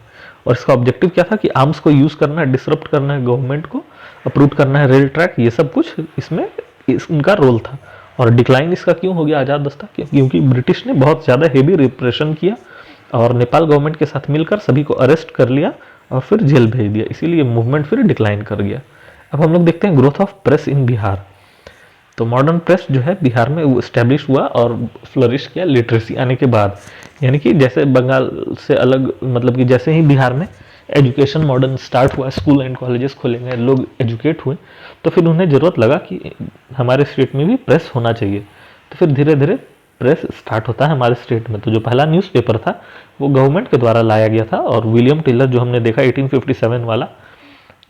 [SPEAKER 1] और इसका ऑब्जेक्टिव क्या था कि आर्म्स को यूज़ करना है, डिसरप्ट करना है गवर्नमेंट को, अप्रूव करना है रेल ट्रैक, ये सब कुछ इसमें इनका रोल था। और डिक्लाइन इसका क्यों हो गया आज़ाद दस्ता, क्योंकि ब्रिटिश ने बहुत ज़्यादा हेवी रिप्रेशन किया और नेपाल गवर्नमेंट के साथ मिलकर सभी को अरेस्ट कर लिया और फिर जेल भेज दिया, इसीलिए मूवमेंट फिर डिक्लाइन कर गया। अब हम लोग देखते हैं growth of press in Bihar. तो मॉडर्न प्रेस जो है बिहार में वो स्टैब्लिश हुआ और फ्लरिश किया लिटरेसी आने के बाद। यानी कि जैसे बंगाल से अलग, मतलब कि जैसे ही बिहार में एजुकेशन मॉडर्न स्टार्ट हुआ, स्कूल एंड कॉलेजेस खोले गए, लोग एजुकेट हुए, तो फिर उन्हें ज़रूरत लगा कि हमारे स्टेट में भी प्रेस होना चाहिए। तो फिर धीरे धीरे प्रेस स्टार्ट होता है हमारे स्टेट में। तो जो पहला न्यूज़पेपर था वो गवर्नमेंट के द्वारा लाया गया था और विलियम टेलर जो हमने देखा 1857 वाला,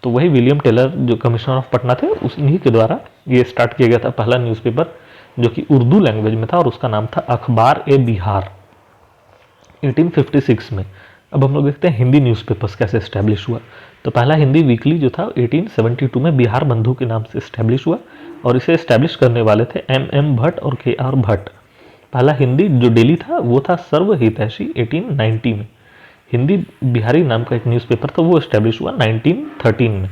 [SPEAKER 1] तो वही विलियम टेलर जो कमिश्नर ऑफ पटना थे उन्हीं के द्वारा ये स्टार्ट किया गया था पहला न्यूज़पेपर, जो कि उर्दू लैंग्वेज में था और उसका नाम था अखबार ए बिहार 1856 में। अब हम लोग देखते हैं हिंदी न्यूज़पेपर्स कैसे इस्टेब्लिश हुआ। तो पहला हिंदी वीकली जो था 1872 में बिहार बंधु के नाम से इस्टेब्लिश हुआ और इसे इस्टेब्लिश करने वाले थे M.M. भट्ट और K.R. भट्ट। पहला हिंदी जो डेली था वो था सर्व हितैषी 1890 में। हिंदी बिहारी नाम का एक न्यूज़पेपर था वो इस्टेब्लिश हुआ 1913 में।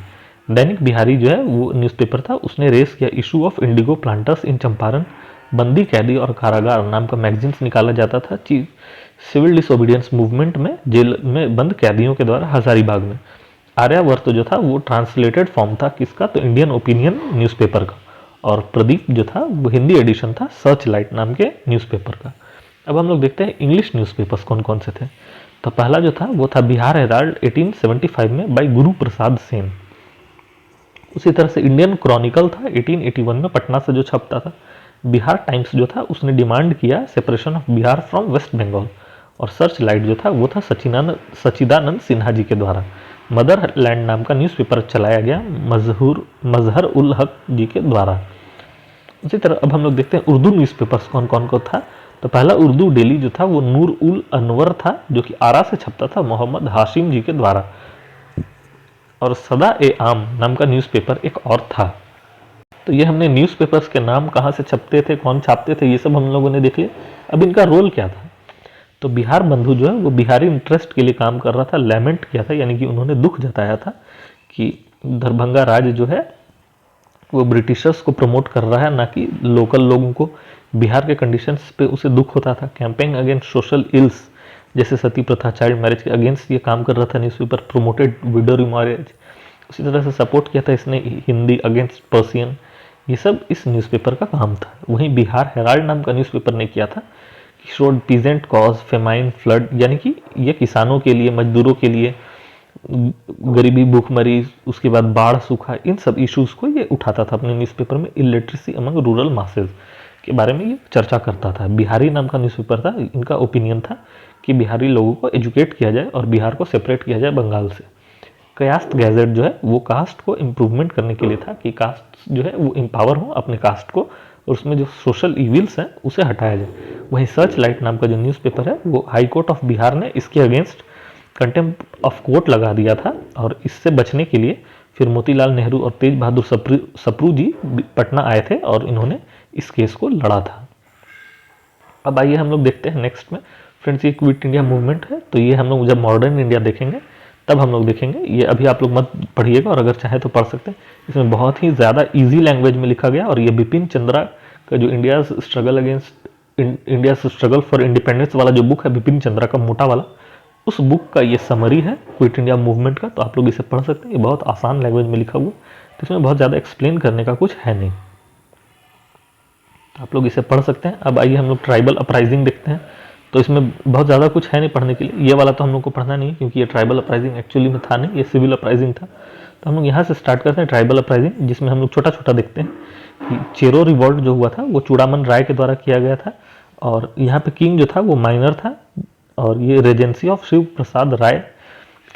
[SPEAKER 1] दैनिक बिहारी जो है वो न्यूज़पेपर था, उसने रेस किया इशू ऑफ इंडिगो प्लांटर्स इन चंपारण। बंदी, कैदी और कारागार नाम का मैगजीन्स निकाला जाता था सिविल डिसोबीडियंस मूवमेंट में, जेल में बंद कैदियों के द्वारा हजारीबाग में। आर्यावर्त जो था वो ट्रांसलेटेड फॉर्म था किसका, तो इंडियन ओपिनियन न्यूज़पेपर का। और प्रदीप जो था वो हिंदी एडिशन था सर्च लाइट नाम के न्यूज़पेपर का। अब हम लोग देखते हैं इंग्लिश न्यूज़पेपर्स कौन कौन से थे। तो पहला जो था वो था बिहार हेराल्ड 1875 में बाई गुरु प्रसाद सेन। उसी तरह से इंडियन क्रॉनिकल था 1881 में पटना से जो छपता था। बिहार टाइम्स जो था उसने डिमांड किया separation of Bihar from West Bengal. और सर्च लाइट जो था वो था सचिदानंद सिन्हा जी के द्वारा। मदर लैंड नाम का न्यूज़पेपर चलाया गया मजहर उल हक जी के द्वारा। उसी तरह अब हम लोग देखते हैं उर्दू न्यूज़पेपर्स कौन कौन को था। तो पहला उर्दू डेली जो था वो नूर उल अनवर था, जो कि आरा से छपता था मोहम्मद हाशिम जी के द्वारा। और सदा ए आम नाम का न्यूज़पेपर एक और था। तो ये हमने न्यूज़पेपर्स के नाम कहाँ से छपते थे, कौन छापते थे, ये सब हम लोगों ने देख लिया। अब इनका रोल क्या था। तो बिहार बंधु जो है वो बिहारी इंटरेस्ट के लिए काम कर रहा था, लैमेंट किया था, यानी कि उन्होंने दुख जताया था कि दरभंगा राज्य जो है वो ब्रिटिशर्स को प्रमोट कर रहा है, ना कि लोकल लोगों को। बिहार के कंडीशंस पे उसे दुख होता था। कैंपेन अगेंस्ट सोशल इल्स जैसे सती प्रथा, चाइल्ड मैरिज के अगेंस्ट ये काम कर रहा था न्यूज़पेपर। प्रोमोटेड विडो रिमैरिज, उसी तरह से सपोर्ट किया था इसने हिंदी अगेंस्ट पर्सियन। ये सब इस न्यूज़पेपर का काम था। वहीं बिहार हेराल्ड नाम का न्यूज़पेपर ने किया था कि showed peasant cause, famine, flood, यानी कि ये किसानों के लिए, मजदूरों के लिए, गरीबी, भूखमरी, उसके बाद बाढ़, सूखा, इन सब इश्यूज को ये उठाता था अपने न्यूज़पेपर में। इलिटरेसी अमंग रूरल मासेज के बारे में ये चर्चा करता था। बिहारी नाम का न्यूज़पेपर था। इनका ओपिनियन था कि बिहारी लोगों को एजुकेट किया जाए और बिहार को सेपरेट किया जाए बंगाल से। कास्ट गैजेट जो है वो कास्ट को इम्प्रूवमेंट करने के लिए था कि कास्ट जो है वो एम्पावर हो अपने कास्ट को, और उसमें जो सोशल इविल्स हैं उसे हटाया जाए। वहीं सर्च लाइट नाम का जो न्यूज़पेपर है वो हाई कोर्ट ऑफ बिहार ने इसके अगेंस्ट कंटेम्प्ट ऑफ कोर्ट लगा दिया था, और इससे बचने के लिए फिर मोतीलाल नेहरू और तेज बहादुर सप्रू जी पटना आए थे और इन्होंने इस केस को लड़ा था। अब आइए हम लोग देखते हैं नेक्स्ट में फ्रेंड्स, ये क्विट इंडिया मूवमेंट है। तो ये हम लोग जब मॉडर्न इंडिया देखेंगे तब हम लोग देखेंगे। ये अभी आप लोग मत पढ़िएगा, और अगर चाहे तो पढ़ सकते हैं। इसमें बहुत ही ज़्यादा इजी लैंग्वेज में लिखा गया, और ये बिपिन चंद्रा का जो इंडिया स्ट्रगल फॉर इंडिपेंडेंस वाला जो बुक है, बिपिन चंद्रा का मोटा वाला, उस बुक का ये समरी है क्विट इंडिया मूवमेंट का। तो आप लोग इसे पढ़ सकते हैं। ये बहुत आसान लैंग्वेज में लिखा हुआ, तो इसमें बहुत ज़्यादा एक्सप्लेन करने का कुछ है नहीं, आप लोग इसे पढ़ सकते हैं। अब आइए हम लोग ट्राइबल अपराइजिंग देखते हैं। तो इसमें बहुत ज़्यादा कुछ है नहीं पढ़ने के लिए। ये वाला तो हम लोग को पढ़ना नहीं, क्योंकि ये ट्राइबल अपराइजिंग एक्चुअली में था नहीं, ये सिविल अपराइजिंग था। तो हम लोग यहाँ से स्टार्ट करते हैं ट्राइबल अपराइजिंग, जिसमें हम लोग छोटा छोटा देखते हैं कि चेरो रिवॉल्ट जो हुआ था वो चूड़ामन राय के द्वारा किया गया था, और यहाँ पे किंग जो था वो माइनर था, और ये रेजेंसी ऑफ शिव प्रसाद राय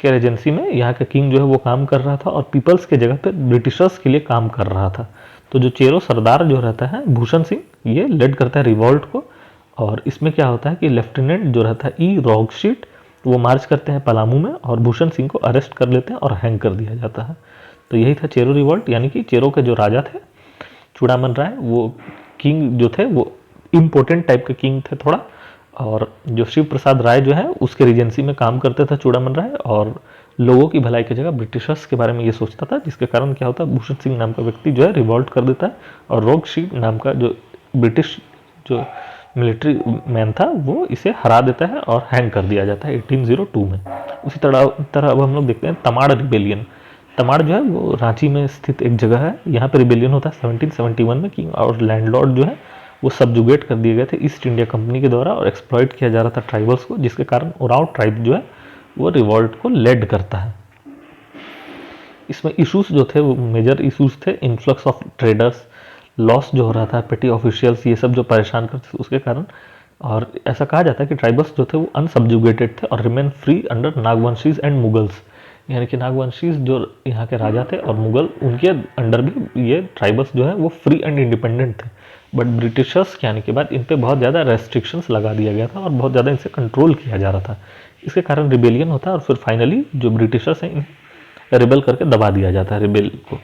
[SPEAKER 1] के रेजेंसी में यहाँ का किंग जो है वो काम कर रहा था, और पीपल्स के जगह पे ब्रिटिशर्स के लिए काम कर रहा था। तो जो चेरो सरदार जो रहता है भूषण सिंह, ये लेड करता है रिवॉल्ट को। और इसमें क्या होता है कि लेफ्टिनेंट जो रहता है ई रॉकशीट, वो मार्च करते हैं पलामू में, और भूषण सिंह को अरेस्ट कर लेते हैं और हैंग कर दिया जाता है। तो यही था चेरो रिवॉल्ट, यानी कि चेरो के जो राजा थे चूड़ामन राय, वो किंग जो थे वो इम्पोर्टेंट टाइप के किंग थे थोड़ा, और जो शिव प्रसाद राय जो है उसके रीजेंसी में काम करते थे चूड़ामन राय, और लोगों की भलाई की जगह ब्रिटिशर्स के बारे में ये सोचता था, जिसके कारण क्या होता है भूषण सिंह नाम का व्यक्ति जो है रिवॉल्ट कर देता है, और रॉकशीट नाम का जो ब्रिटिश जो मिलिट्री मैन था वो इसे हरा देता है और हैंग कर दिया जाता है 1802 में। उसी तरह अब हम लोग देखते हैं तमाड़ रिबेलियन। तमाड़ जो है वो रांची में स्थित एक जगह है, यहाँ पे रिबेलियन होता है 1771 में, किंग और लैंडलॉर्ड जो है वो सब्जुगेट कर दिए गए थे ईस्ट इंडिया कंपनी के द्वारा, और एक्सप्लॉइट किया जा रहा था ट्राइबल्स को, जिसके कारण ओराव ट्राइब जो है वो रिवॉल्ट को लेड करता है। इसमें इश्यूज जो थे वो मेजर इश्यूज थे, इन्फ्लक्स ऑफ ट्रेडर्स, लॉस जो हो रहा था, पेटी ऑफिशियल्स, ये सब जो परेशान करते थे उसके कारण। और ऐसा कहा जाता है कि ट्राइबल्स जो थे वो अनसब्जुगेटेड थे और remain free under Nagvanshis and Mughals, यानी कि नागवंशीज जो यहाँ के राजा थे और मुगल, उनके अंडर भी ये ट्राइबल्स जो है वो फ्री एंड इंडिपेंडेंट थे। बट ब्रिटिशर्स के आने के बाद इन पे बहुत ज़्यादा रेस्ट्रिक्शंस लगा दिया गया था और बहुत ज़्यादा इनसे कंट्रोल किया जा रहा था। इसके कारण रिबेलियन होता है, और फिर फाइनली जो ब्रिटिशर्स हैं इन्हें रिबेल करके दबा दिया जाता है रिबेल को।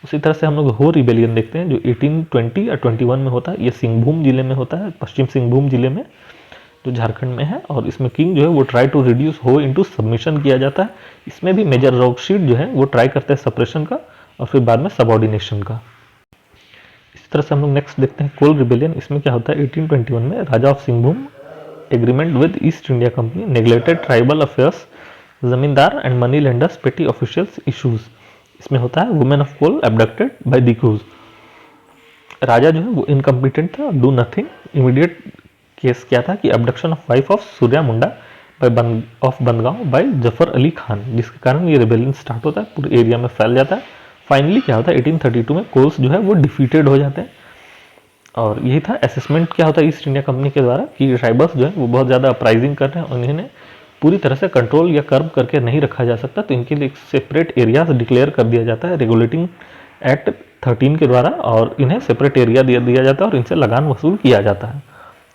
[SPEAKER 1] उसी तरह से हम लोग हो रिबेलियन देखते हैं जो 1820 या 21 में होता है। ये सिंहभूम जिले में होता है, पश्चिम सिंहभूम जिले में, जो झारखंड में है। और इसमें किंग जो है वो ट्राई टू रिड्यूस हो इनटू सबमिशन किया जाता है। इसमें भी मेजर रॉकशीट जो है वो ट्राई करते हैं सप्रेशन का और फिर बाद में सबऑर्डिनेशन का। इसी तरह से हम लोग नेक्स्ट देखते हैं कोल रिबेलियन। इसमें क्या होता है 1821 में Raja of Singhbhum agreement with East India Company neglected tribal affairs, zamindar and money lenders petty officials issues. इसमें होता है women of Kol abducted by दिक्रूज। राजा जो है वो इनकम्पिटेंट था, डू नथिंग। इमीडिएट केस क्या था कि abduction of wife of Surya Munda of Bangaon by Zafar Ali Khan, जिसके कारण ये रिबेलियन स्टार्ट होता है, पूरे एरिया में फैल जाता है। फाइनली क्या होता है 1832 में कोल्स जो है वो डिफीटेड हो जाते हैं। और यही था असेसमेंट क्या होता है ईस्ट इंडिया कंपनी के द्वारा कि ट्राइबल्स जो है वो बहुत ज़्यादा अपराइजिंग कर रहे हैं और इन्हें पूरी तरह से कंट्रोल या कर्व करके नहीं रखा जा सकता, तो इनके लिए सेपरेट एरियाज डिक्लेयर कर दिया जाता है रेगुलेटिंग एक्ट 13 के द्वारा, और इन्हें सेपरेट एरिया दिया जाता है और इनसे लगान वसूल किया जाता है।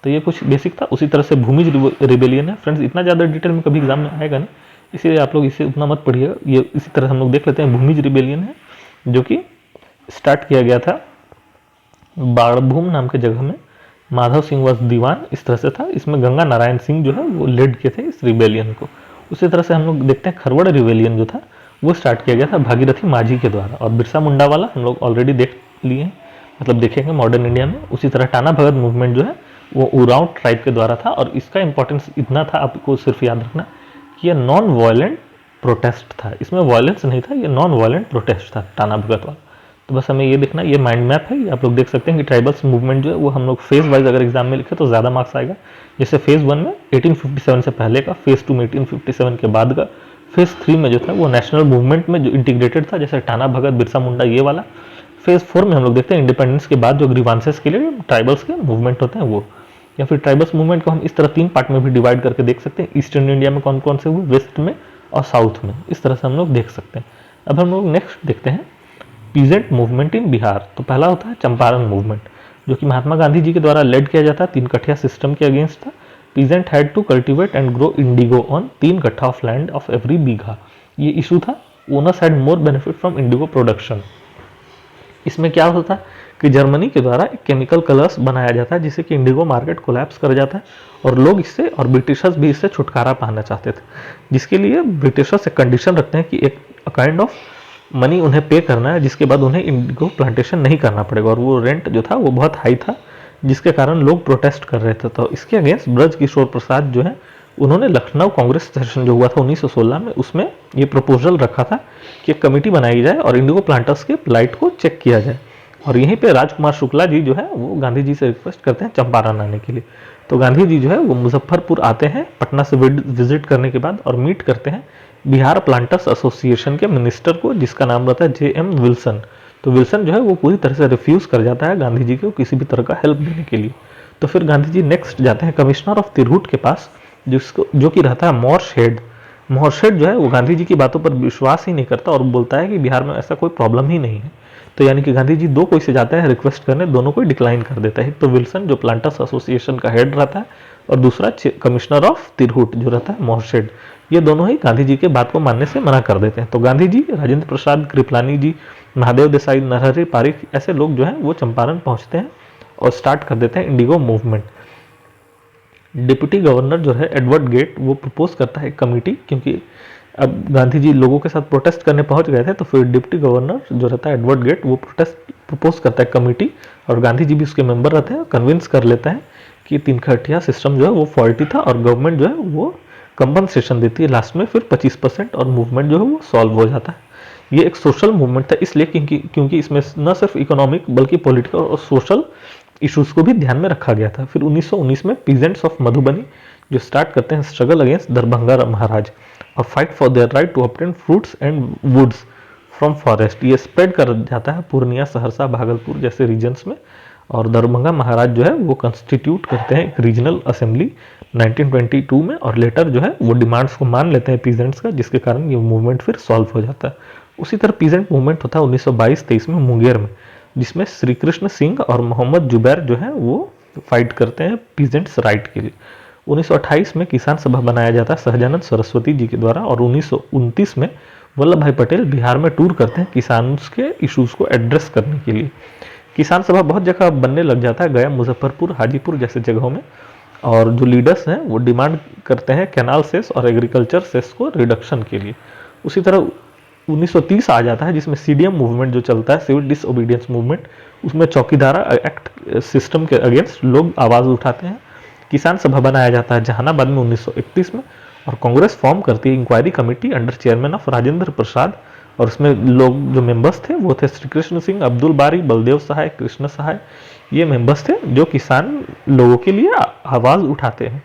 [SPEAKER 1] तो ये कुछ बेसिक था। उसी तरह से भूमिज रिबेलियन है। फ्रेंड्स इतना ज़्यादा डिटेल में कभी एग्जाम में आएगा नहीं, इसीलिए आप लोग इसे उतना मत पढ़िएगा। ये इसी तरह हम लोग देख लेते हैं। भूमिज रिबेलियन है जो कि स्टार्ट किया गया था बाड़भूम नाम के जगह में, माधव सिंह वस दीवान, इस तरह से था। इसमें गंगा नारायण सिंह जो है वो लीड किए थे इस रिबेलियन को। उसी तरह से हम लोग देखते हैं खरवड़ रिबेलियन जो था वो स्टार्ट किया गया था भागीरथी माझी के द्वारा। और बिरसा मुंडा वाला हम लोग ऑलरेडी देख लिए हैं, मतलब देखेंगे मॉडर्न इंडिया में। उसी तरह टाना भगत मूवमेंट जो है वो उरांव ट्राइब के द्वारा था, और इसका इंपॉर्टेंस इतना था, आपको सिर्फ याद रखना कि ये नॉन वायलेंट प्रोटेस्ट था, इसमें वायलेंस नहीं था, ये नॉन वायलेंट प्रोटेस्ट था टाना भगत वाला। तो बस हमें ये देखना, ये माइंड मैप है, ये आप लोग देख सकते हैं कि ट्राइबल्स मूवमेंट जो है वो हम लोग फेज वाइज अगर एग्जाम में लिखे तो ज़्यादा मार्क्स आएगा। जैसे फेज 1 में 1857 से पहले का, फेज 2 में 1857 के बाद का, फेज 3 में जो था वो नेशनल मूवमेंट में जो इंटीग्रेटेड था, जैसे टाना भगत, बिरसा मुंडा, ये वाला। फेज 4 में हम लोग देखते हैं इंडिपेंडेंस के बाद जो ग्रीवांसेस के लिए ट्राइबल्स के मूवमेंट होते हैं वो। या फिर ट्राइबल्स मूवमेंट को हम इस तरह 3 पार्ट में भी डिवाइड करके देख सकते हैं, ईस्टर्न इंडिया में कौन कौन से हुए, वेस्ट में और साउथ में, इस तरह से हम लोग देख सकते हैं। अब हम लोग नेक्स्ट देखते हैं पीजेंट मूवमेंट इन बिहार। तो पहला होता है चंपारण मूवमेंट, जो कि महात्मा गांधी जी के द्वारा लेड किया जाता है, 3 कठिया सिस्टम के अगेंस्ट था। Peasant had to cultivate and grow indigo on 3 kattha of land of every bigha. ये इशू था, owners had more benefit from indigo production. इसमें क्या होता है कि जर्मनी के द्वारा एक केमिकल कलर्स बनाया जाता है जिससे कि इंडिगो मार्केट कोलैप्स कर जाता है, और लोग इससे और ब्रिटिशर्स भी इससे छुटकारा पाना चाहते थे, जिसके लिए ब्रिटिशर्स एक कंडीशन रखते हैं कि एक काइंड ऑफ मनी उन्हें पे करना है, जिसके बाद उन्हें इंडिगो प्लांटेशन नहीं करना पड़ेगा। और वो रेंट जो था वो बहुत हाई था, जिसके कारण लोग प्रोटेस्ट कर रहे थे। तो इसके अगेंस्ट ब्रज किशोर प्रसाद जो है, उन्होंने लखनऊ कांग्रेस सेशन जो हुआ था 1916 में, उसमें ये प्रपोजल रखा था कि एक कमेटी बनाई जाए और इंडिगो प्लांटर्स के प्लाइट को चेक किया जाए। और यहीं पे राजकुमार शुक्ला जी जो है वो गांधी जी से रिक्वेस्ट करते हैं चंपारण आने के लिए। तो गांधी जी जो है वो मुजफ्फरपुर आते हैं पटना से विजिट करने के बाद, और मीट करते हैं बिहार प्लांटर्स एसोसिएशन के मिनिस्टर को, जिसका नाम रहता है JM विल्सन। तो विल्सन जो है वो पूरी तरह से रिफ्यूज कर जाता है गांधी जी को किसी भी तरह का हेल्प देने के लिए। तो फिर गांधी जी नेक्स्ट जाते हैं कमिश्नर ऑफ तिरहुट के पास, जो कि रहता है मोर्शेड। मोर्शेड जो है वो गांधी जी की बातों पर विश्वास ही नहीं करता और बोलता है कि बिहार में ऐसा कोई प्रॉब्लम ही नहीं है। तो यानी कि गांधी जी 2 कोई से जाते हैं रिक्वेस्ट करने, दोनों को डिक्लाइन कर देता है। तो विल्सन जो प्लांटर्स एसोसिएशन का हेड रहता है, और दूसरा कमिश्नर ऑफ तिरहुट जो रहता है मोर्शेड, ये दोनों ही गांधी जी के बात को मानने से मना कर देते हैं। तो गांधी जी, राजेंद्र प्रसाद, कृपलानी जी, महादेव देसाई, नरहरि पारिक, ऐसे लोग जो हैं वो चंपारण पहुंचते हैं और स्टार्ट कर देते हैं इंडिगो मूवमेंट। डिप्टी गवर्नर जो है एडवर्ड गेट, वो प्रपोज करता है एक कमेटी, क्योंकि अब गांधी जी लोगों के साथ प्रोटेस्ट करने पहुंच गए थे। तो फिर डिप्टी गवर्नर जो रहता है एडवर्ड गेट, वो प्रपोज करता है कमेटी, और गांधी जी भी उसके मेंबर रहते हैं। कन्विंस कर लेते हैं कि 3 कट्ठिया सिस्टम जो है वो फॉल्टी था, और गवर्नमेंट जो है वो कंपनसेशन देती है लास्ट में फिर 25%, और मूवमेंट जो है वो सॉल्व हो जाता है। ये एक सोशल मूवमेंट था, इसलिए क्योंकि इसमें न सिर्फ इकोनॉमिक बल्कि पॉलिटिकल और सोशल इश्यूज को भी ध्यान में रखा गया था। फिर 1919 में पीजेंट्स ऑफ मधुबनी जो स्टार्ट करते हैं स्ट्रगल अगेंस्ट दरभंगा महाराज और fight for their right to obtain fruits and woods from forest. ये स्प्रेड कर जाता है पूर्णिया, सहरसा, भागलपुर जैसे रीजन्स में, और दरभंगा महाराज जो है वो कंस्टिट्यूट करते हैं एक रीजनल असेंबली 1922 में, और लेटर जो है वो डिमांड्स को मान लेते हैं पीजेंट्स का, जिसके कारण ये मूवमेंट फिर सॉल्व हो जाता है। उसी तरह पीजेंट मूवमेंट होता है 1922-23 में मुंगेर में, जिसमें श्री कृष्ण सिंह और मोहम्मद जुबैर जो है वो फाइट करते हैं पीजेंट्स राइट के लिए। 1928 में किसान सभा बनाया जाता है सहजानंद सरस्वती जी के द्वारा, और 1929 में वल्लभ भाई पटेल बिहार में टूर करते हैं किसान के इश्यूज को एड्रेस करने के लिए। किसान सभा बहुत जगह बनने लग जाता है, गया, मुजफ्फरपुर, हाजीपुर जैसे जगहों में, और जो लीडर्स हैं वो डिमांड करते हैं कैनाल सेस और एग्रीकल्चर सेस को रिडक्शन के लिए। उसी तरह 1930 आ जाता है, जिसमें CDM मूवमेंट जो चलता है, सिविल डिसओबीडियंस मूवमेंट, उसमें चौकीदारा एक्ट सिस्टम के अगेंस्ट लोग आवाज़ उठाते हैं। किसान सभा बनाया जाता है जहानाबाद में 1931 में, और कांग्रेस फॉर्म करती है inquiry committee under chairman of Rajendra Prasad, और उसमें लोग जो मेंबर्स थे वो थे श्री कृष्ण सिंह, अब्दुल बारी, बलदेव सहाय, कृष्ण सहाय, ये मेंबर्स थे जो किसान लोगों के लिए आवाज़ उठाते हैं।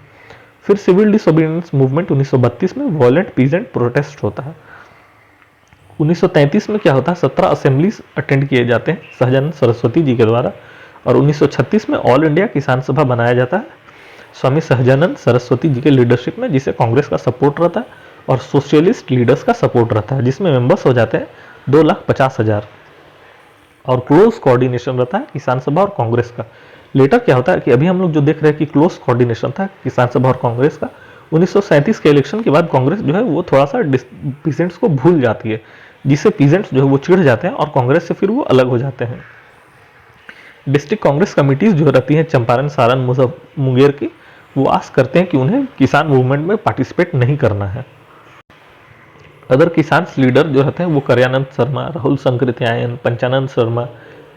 [SPEAKER 1] फिर सिविल डिसओबीडियंस मूवमेंट 1932 में वॉयलेंट पीजेंट प्रोटेस्ट होता है। 1933 में क्या होता है, 17 असेंबलीज अटेंड किए जाते हैं सहजानंद सरस्वती जी के द्वारा, और 1936 में ऑल इंडिया किसान सभा बनाया जाता है स्वामी सहजानंद सरस्वती जी के लीडरशिप में, जिसे कांग्रेस का सपोर्ट रहता है और सोशलिस्ट लीडर्स का सपोर्ट रहता है, जिसमें मेंबर्स हो जाते हैं 2,50,000, और क्लोज कोऑर्डिनेशन रहता है किसान सभा और कांग्रेस का। लेटर क्या होता है कि अभी हम लोग जो देख रहे हैं कि क्लोज कोऑर्डिनेशन था किसान सभा और कांग्रेस का, 1937 के इलेक्शन के बाद कांग्रेस जो है वो थोड़ा सा पीजेंट्स को भूल जाती है, जिससे पीजेंट्स जो है वो चिढ़ जाते हैं और कांग्रेस से फिर वो अलग हो जाते हैं। डिस्ट्रिक्ट कांग्रेस कमिटीज जो रहती हैं चंपारण, सारण, मुंगेर की, वो आस करते हैं कि उन्हें किसान मूवमेंट में पार्टिसिपेट नहीं करना है। अदर किसान लीडर जो रहते हैं वो करयानंद शर्मा, राहुल संकृत्यायन, पंचानंद शर्मा,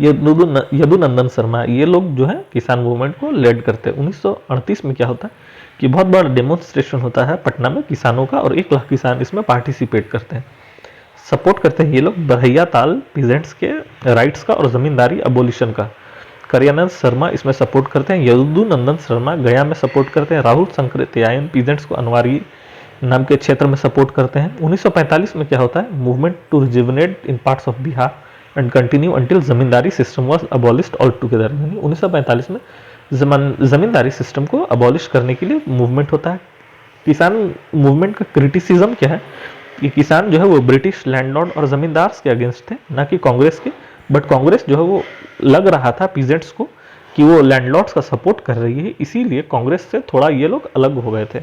[SPEAKER 1] यदुनंदन शर्मा, ये लोग जो है किसान मूवमेंट को लीड करते हैं। 1938 में क्या होता है कि बहुत बड़ा डेमोन्स्ट्रेशन होता है पटना में किसानों का, और 1 लाख किसान इसमें पार्टिसिपेट करते हैं। सपोर्ट करते हैं ये लोग बरहैया ताल पीजेंट्स के राइट्स का और जमींदारी अबोलिशन का। करयानंद शर्मा इसमें सपोर्ट करते हैं, यदुनंदन शर्मा गया में सपोर्ट करते हैं, राहुल संकृत्यायन पीजेंट्स को अनवारी नाम के क्षेत्र में सपोर्ट करते हैं। 1945 में क्या होता है, movement to rejuvenate in parts of Bihar and continue until zamindari system was abolished all together. 1945 में जमींदारी सिस्टम को अबॉलिश करने के लिए मूवमेंट होता है। किसान मूवमेंट का क्रिटिसिज्म क्या है कि किसान जो है वो ब्रिटिश लैंडलॉर्ड और जमींदार के अगेंस्ट थे, ना कि कांग्रेस के। बट कांग्रेस जो है वो लग रहा था पीजेंट्स को कि वो लैंडलॉर्ड्स का सपोर्ट कर रही है, इसीलिए कांग्रेस से थोड़ा ये लोग अलग हो गए थे।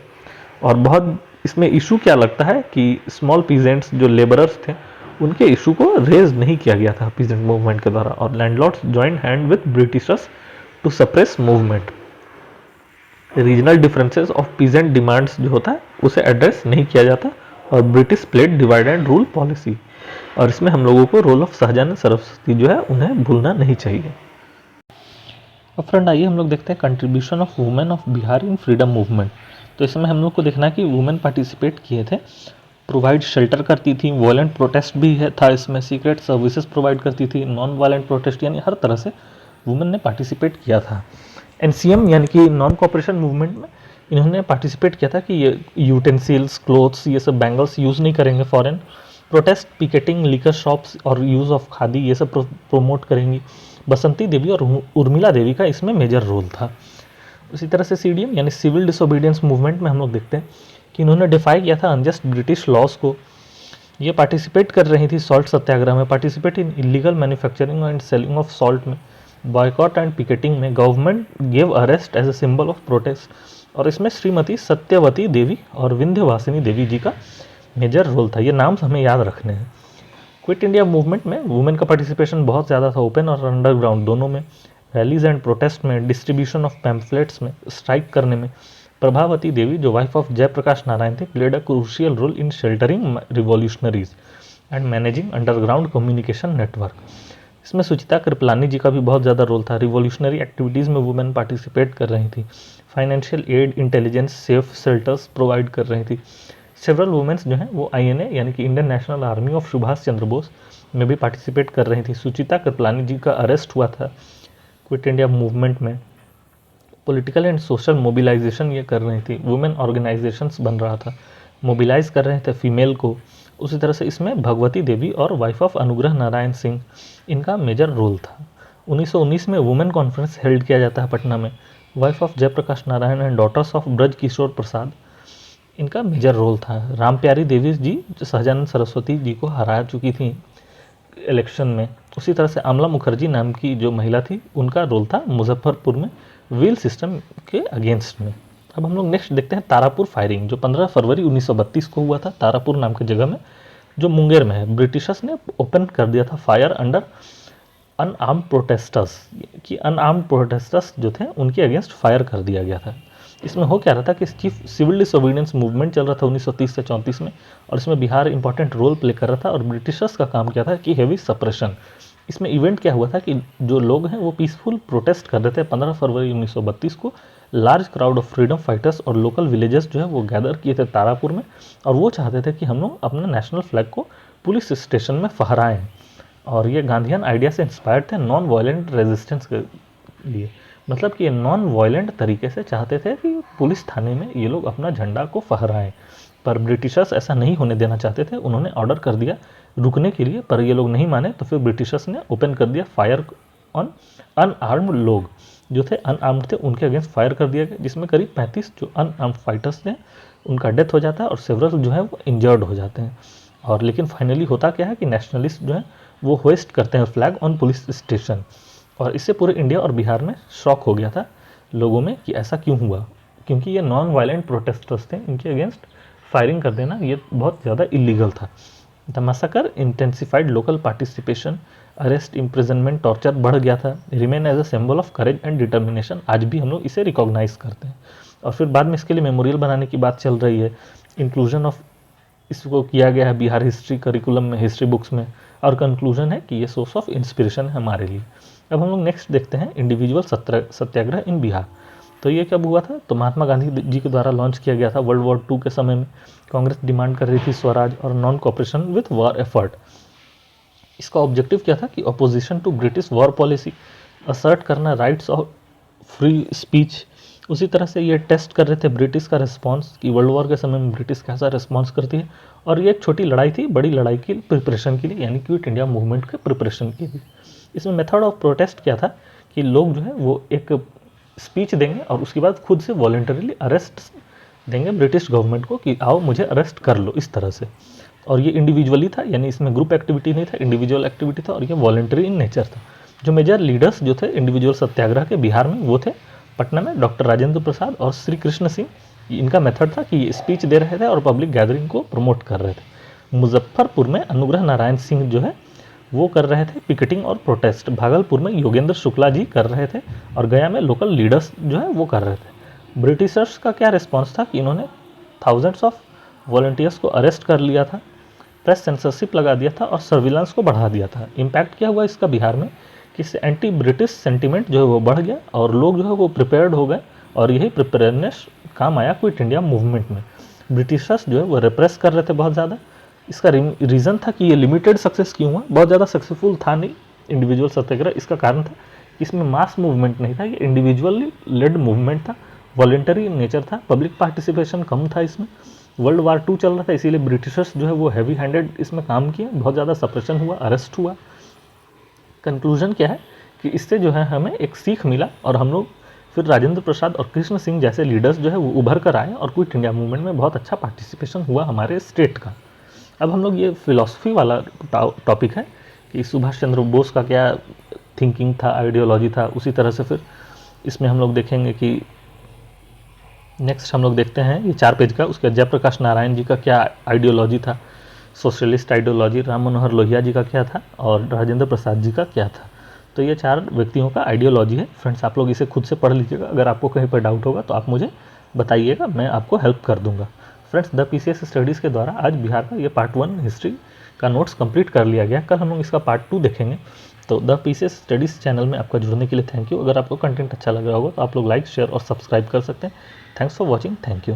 [SPEAKER 1] और बहुत इसमें इशू क्या लगता है कि स्मॉल पीजेंट्स जो लेबरर्स थे उनके इशू को रेज नहीं किया गया था पीजेंट मूवमेंट के द्वारा, और landlords join hand with Britishers to suppress movement. Regional differences of peasant demands जो होता है उसे एड्रेस नहीं किया जाता, और British played divide and rule policy. और इसमें हम लोगों को रोल ऑफ सहजानंद सरस्वती जो है उन्हें भूलना नहीं चाहिए। अब फ्रेंड आइए हम लोग देखते हैं contribution of women of Bihar in freedom movement. तो इसमें हम लोग को देखना है कि वुमेन पार्टिसिपेट किए थे, प्रोवाइड शेल्टर करती थी, वायलेंट प्रोटेस्ट भी है था इसमें, सीक्रेट सर्विसेज प्रोवाइड करती थी, नॉन वायलेंट प्रोटेस्ट, यानी हर तरह से वुमेन ने पार्टिसिपेट किया था। एनसीएम यानी कि नॉन कॉपरेशन मूवमेंट में इन्होंने पार्टिसिपेट किया था कि ये यूटेंसिल्स, क्लोथ्स, ये सब बैंगल्स यूज़ नहीं करेंगे foreign. Protest, picketing, liquor shops और यूज़ ऑफ खादी ये सब प्रोमोट करेंगी। बसंती देवी और उर्मिला देवी का इसमें मेजर रोल था। उसी तरह से सीडीएम यानी सिविल डिसोबीडियंस मूवमेंट में हम लोग देखते हैं कि इन्होंने डिफाई किया था अनजस्ट ब्रिटिश लॉज को। ये पार्टिसिपेट कर रही थी सॉल्ट सत्याग्रह में, participate in illegal manufacturing and selling of salt में, बॉयकॉट एंड पिकेटिंग में, government gave arrest as a symbol of protest. और इसमें श्रीमती सत्यवती देवी और विंध्यवासिनी देवी जी का मेजर रोल था। ये नाम हमें याद रखने हैं। क्विट इंडिया मूवमेंट में वुमेन का पार्टिसिपेशन बहुत ज़्यादा था, ओपन और अंडरग्राउंड दोनों में, रैलीज एंड प्रोटेस्ट में, डिस्ट्रीब्यूशन ऑफ पैम्फलेट्स में, स्ट्राइक करने में। प्रभावती देवी जो wife of Jayaprakash Narayan they played a crucial role in sheltering revolutionaries and managing underground communication network. इसमें सुचिता कृपलानी जी का भी बहुत ज़्यादा रोल था। रिवॉल्यूशनरी एक्टिविटीज़ में वुमेन पार्टिसिपेट कर रही थी, financial aid, intelligence, safe shelters provide कर रही थी। सेवरल वुमेन्स जो हैं वो आईएनए यानी कि Indian National Army of Subhash Chandra Bose में भी पार्टिसिपेट कर रही थी। सुचिता कृपलानी जी का अरेस्ट हुआ था क्विट इंडिया मूवमेंट में। पॉलिटिकल एंड सोशल मोबिलाइजेशन ये कर रही थी, वुमेन ऑर्गेनाइजेशंस बन रहा था, मोबिलाइज कर रहे थे फीमेल को। उसी तरह से इसमें भगवती देवी और वाइफ ऑफ अनुग्रह नारायण सिंह, इनका मेजर रोल था। 1919 में वुमेन कॉन्फ्रेंस हेल्ड किया जाता है पटना में। Wife of Jayaprakash Narayan and daughters of Braj Kishore Prasad, इनका मेजर रोल था। राम प्यारी देवी जी जो सहजानंद सरस्वती जी को हरा चुकी थी इलेक्शन में। उसी तरह से आमला मुखर्जी नाम की जो महिला थी उनका रोल था मुजफ्फरपुर में व्हील सिस्टम के अगेंस्ट में। अब हम लोग नेक्स्ट देखते हैं तारापुर फायरिंग, जो 15 फरवरी 1932 को हुआ था तारापुर नाम की जगह में, जो मुंगेर में है। ब्रिटिशर्स ने ओपन कर दिया था फायर अंडर अनआर्म्ड प्रोटेस्टर्स, कि अनआर्म्ड प्रोटेस्टर्स जो थे उनके अगेंस्ट फायर कर दिया गया था। इसमें हो क्या रहा था कि चीफ सिविल डिसोबीडियंस मूवमेंट चल रहा था 1930 से 34 में, और इसमें बिहार इंपॉर्टेंट रोल प्ले कर रहा था। और ब्रिटिशर्स का काम क्या था कि हेवी सप्रेशन। इसमें इवेंट क्या हुआ था कि जो लोग हैं वो पीसफुल प्रोटेस्ट कर रहे थे 15 फरवरी 1932 को। Large crowd of freedom fighters और लोकल विलेजेस जो है वो गैदर किए थे तारापुर में, और वो चाहते थे कि हम लोग अपना नेशनल फ्लैग को पुलिस स्टेशन में फहराएं। और ये गांधीयन आइडिया से इंस्पायर्ड थे नॉन वायलेंट रेजिस्टेंस के लिए, मतलब कि ये नॉन वायलेंट तरीके से चाहते थे कि पुलिस थाने में ये लोग अपना झंडा को फहराएं। पर ब्रिटिशर्स ऐसा नहीं होने देना चाहते थे, उन्होंने ऑर्डर कर दिया रुकने के लिए, पर ये लोग नहीं माने। तो फिर ब्रिटिशर्स ने ओपन कर दिया फायर ऑन अनआर्म्ड लोग जो थे, अनआर्म्ड थे, उनके अगेंस्ट फायर कर दिया गया, जिसमें करीब 35 जो अनआर्म्ड फाइटर्स थे उनका डेथ हो जाता है और सेवरल जो है वो इंजर्ड हो जाते हैं। और लेकिन फाइनली होता क्या है कि नेशनलिस्ट जो है वो होइस्ट करते हैं फ्लैग ऑन पुलिस स्टेशन। और इससे पूरे इंडिया और बिहार में शॉक हो गया था लोगों में कि ऐसा क्यों हुआ, क्योंकि ये नॉन वायलेंट प्रोटेस्टर्स थे, इनके अगेंस्ट फायरिंग कर देना ये बहुत ज़्यादा इलीगल था। The massacre intensified local participation, arrest, imprisonment, torture बढ़ गया था। Remain as a symbol of courage and determination, आज भी हम लोग इसे रिकॉग्नाइज करते हैं। और फिर बाद में इसके लिए मेमोरियल बनाने की बात चल रही है। इंक्लूजन ऑफ इसको किया गया है बिहार हिस्ट्री करिकुलम में, हिस्ट्री बुक्स में, और कंक्लूजन है कि ये सोर्स ऑफ इंस्पिरेशन है हमारे लिए। अब हम लोग नेक्स्ट देखते हैं इंडिविजुअल सत्याग्रह इन बिहार। तो ये कब हुआ था? तो महात्मा गांधी जी के द्वारा लॉन्च किया गया था वर्ल्ड वॉर 2 के समय में। कांग्रेस डिमांड कर रही थी स्वराज और non cooperation with war effort. इसका ऑब्जेक्टिव क्या था कि opposition to British war policy, assert करना राइट्स और फ्री स्पीच। उसी तरह से ये टेस्ट कर रहे थे ब्रिटिश का रिस्पांस कि वर्ल्ड वॉर के समय में ब्रिटिश कैसा रिस्पांस करती है। और ये एक छोटी लड़ाई थी बड़ी लड़ाई की प्रिपरेशन के लिए, यानी क्विट इंडिया मूवमेंट के प्रिपरेशन के लिए। इसमें मेथड ऑफ प्रोटेस्ट क्या था कि लोग जो है वो एक स्पीच देंगे और उसके बाद खुद से वॉलेंटरीली अरेस्ट देंगे ब्रिटिश गवर्नमेंट को कि आओ मुझे अरेस्ट कर लो, इस तरह से। और ये इंडिविजुअली था, यानी इसमें ग्रुप एक्टिविटी नहीं था, इंडिविजुअल एक्टिविटी था, और ये वॉलेंटरी इन नेचर था। जो मेजर लीडर्स जो थे इंडिविजुअल सत्याग्रह के बिहार में वो थे पटना में डॉक्टर राजेंद्र प्रसाद और श्री कृष्ण सिंह। इनका मेथड था कि ये स्पीच दे रहे थे और पब्लिक गैदरिंग को प्रमोट कर रहे थे। मुजफ्फरपुर में अनुग्रह नारायण सिंह जो है वो कर रहे थे पिकेटिंग और प्रोटेस्ट। भागलपुर में योगेंद्र शुक्ला जी कर रहे थे, और गया में लोकल लीडर्स जो है वो कर रहे थे। ब्रिटिशर्स का क्या रिस्पॉन्स था कि इन्होंने थाउजेंड्स ऑफ वॉलंटियर्स को अरेस्ट कर लिया था, प्रेस सेंसरशिप लगा दिया था और सर्विलांस को बढ़ा दिया था। इम्पैक्ट क्या हुआ इसका बिहार में कि एंटी ब्रिटिश सेंटीमेंट जो है वो बढ़ गया और लोग जो है वो प्रिपेयर्ड हो गए, और यही प्रिपेयरनेस काम आया क्विट इंडिया मूवमेंट में। ब्रिटिशर्स जो है वो रिप्रेस कर रहे थे बहुत ज़्यादा। इसका रीज़न था कि ये लिमिटेड सक्सेस क्यों हुआ, बहुत ज़्यादा सक्सेसफुल था नहीं इंडिविजुअल सत्याग्रह। इसका कारण था कि इसमें मास मूवमेंट नहीं था, ये इंडिविजुअली लेड मूवमेंट था, वॉलेंटरी नेचर था, पब्लिक पार्टिसिपेशन कम था इसमें। वर्ल्ड वार 2 चल रहा था, इसीलिए ब्रिटिशर्स जो है वो हैवी हैंडेड इसमें काम किए, बहुत ज़्यादा सप्रेशन हुआ, अरेस्ट हुआ। कंक्लूजन क्या है कि इससे जो है हमें एक सीख मिला, और हम लोग फिर राजेंद्र प्रसाद और कृष्ण सिंह जैसे लीडर्स जो है वो उभर कर आए, और क्विट इंडिया मूवमेंट में बहुत अच्छा पार्टिसिपेशन हुआ हमारे स्टेट का। अब हम लोग ये फिलॉसफी वाला टॉपिक है कि सुभाष चंद्र बोस का क्या थिंकिंग था, आइडियोलॉजी था। उसी तरह से फिर इसमें हम लोग देखेंगे कि नेक्स्ट हम लोग देखते हैं ये 4 पेज का, उसका जयप्रकाश नारायण जी का क्या आइडियोलॉजी था, सोशलिस्ट आइडियोलॉजी राम मनोहर लोहिया जी का क्या था, और राजेंद्र प्रसाद जी का क्या था। तो ये 4 व्यक्तियों का आइडियोलॉजी है। फ्रेंड्स, आप लोग इसे खुद से पढ़ लीजिएगा। अगर आपको कहीं पर डाउट होगा तो आप मुझे बताइएगा, मैं आपको हेल्प कर दूंगा। फ्रेंड्स, द पीसीएस स्टडीज़ के द्वारा आज बिहार का ये पार्ट 1 हिस्ट्री का नोट्स कंप्लीट कर लिया गया। कल हम लोग इसका पार्ट 2 देखेंगे। तो द पीसीएस स्टडीज़ चैनल में आपका जुड़ने के लिए थैंक यू। अगर आपको कंटेंट अच्छा लग रहा होगा तो आप लोग लाइक, शेयर और सब्सक्राइब कर सकते हैं। Thanks for watching. Thank you.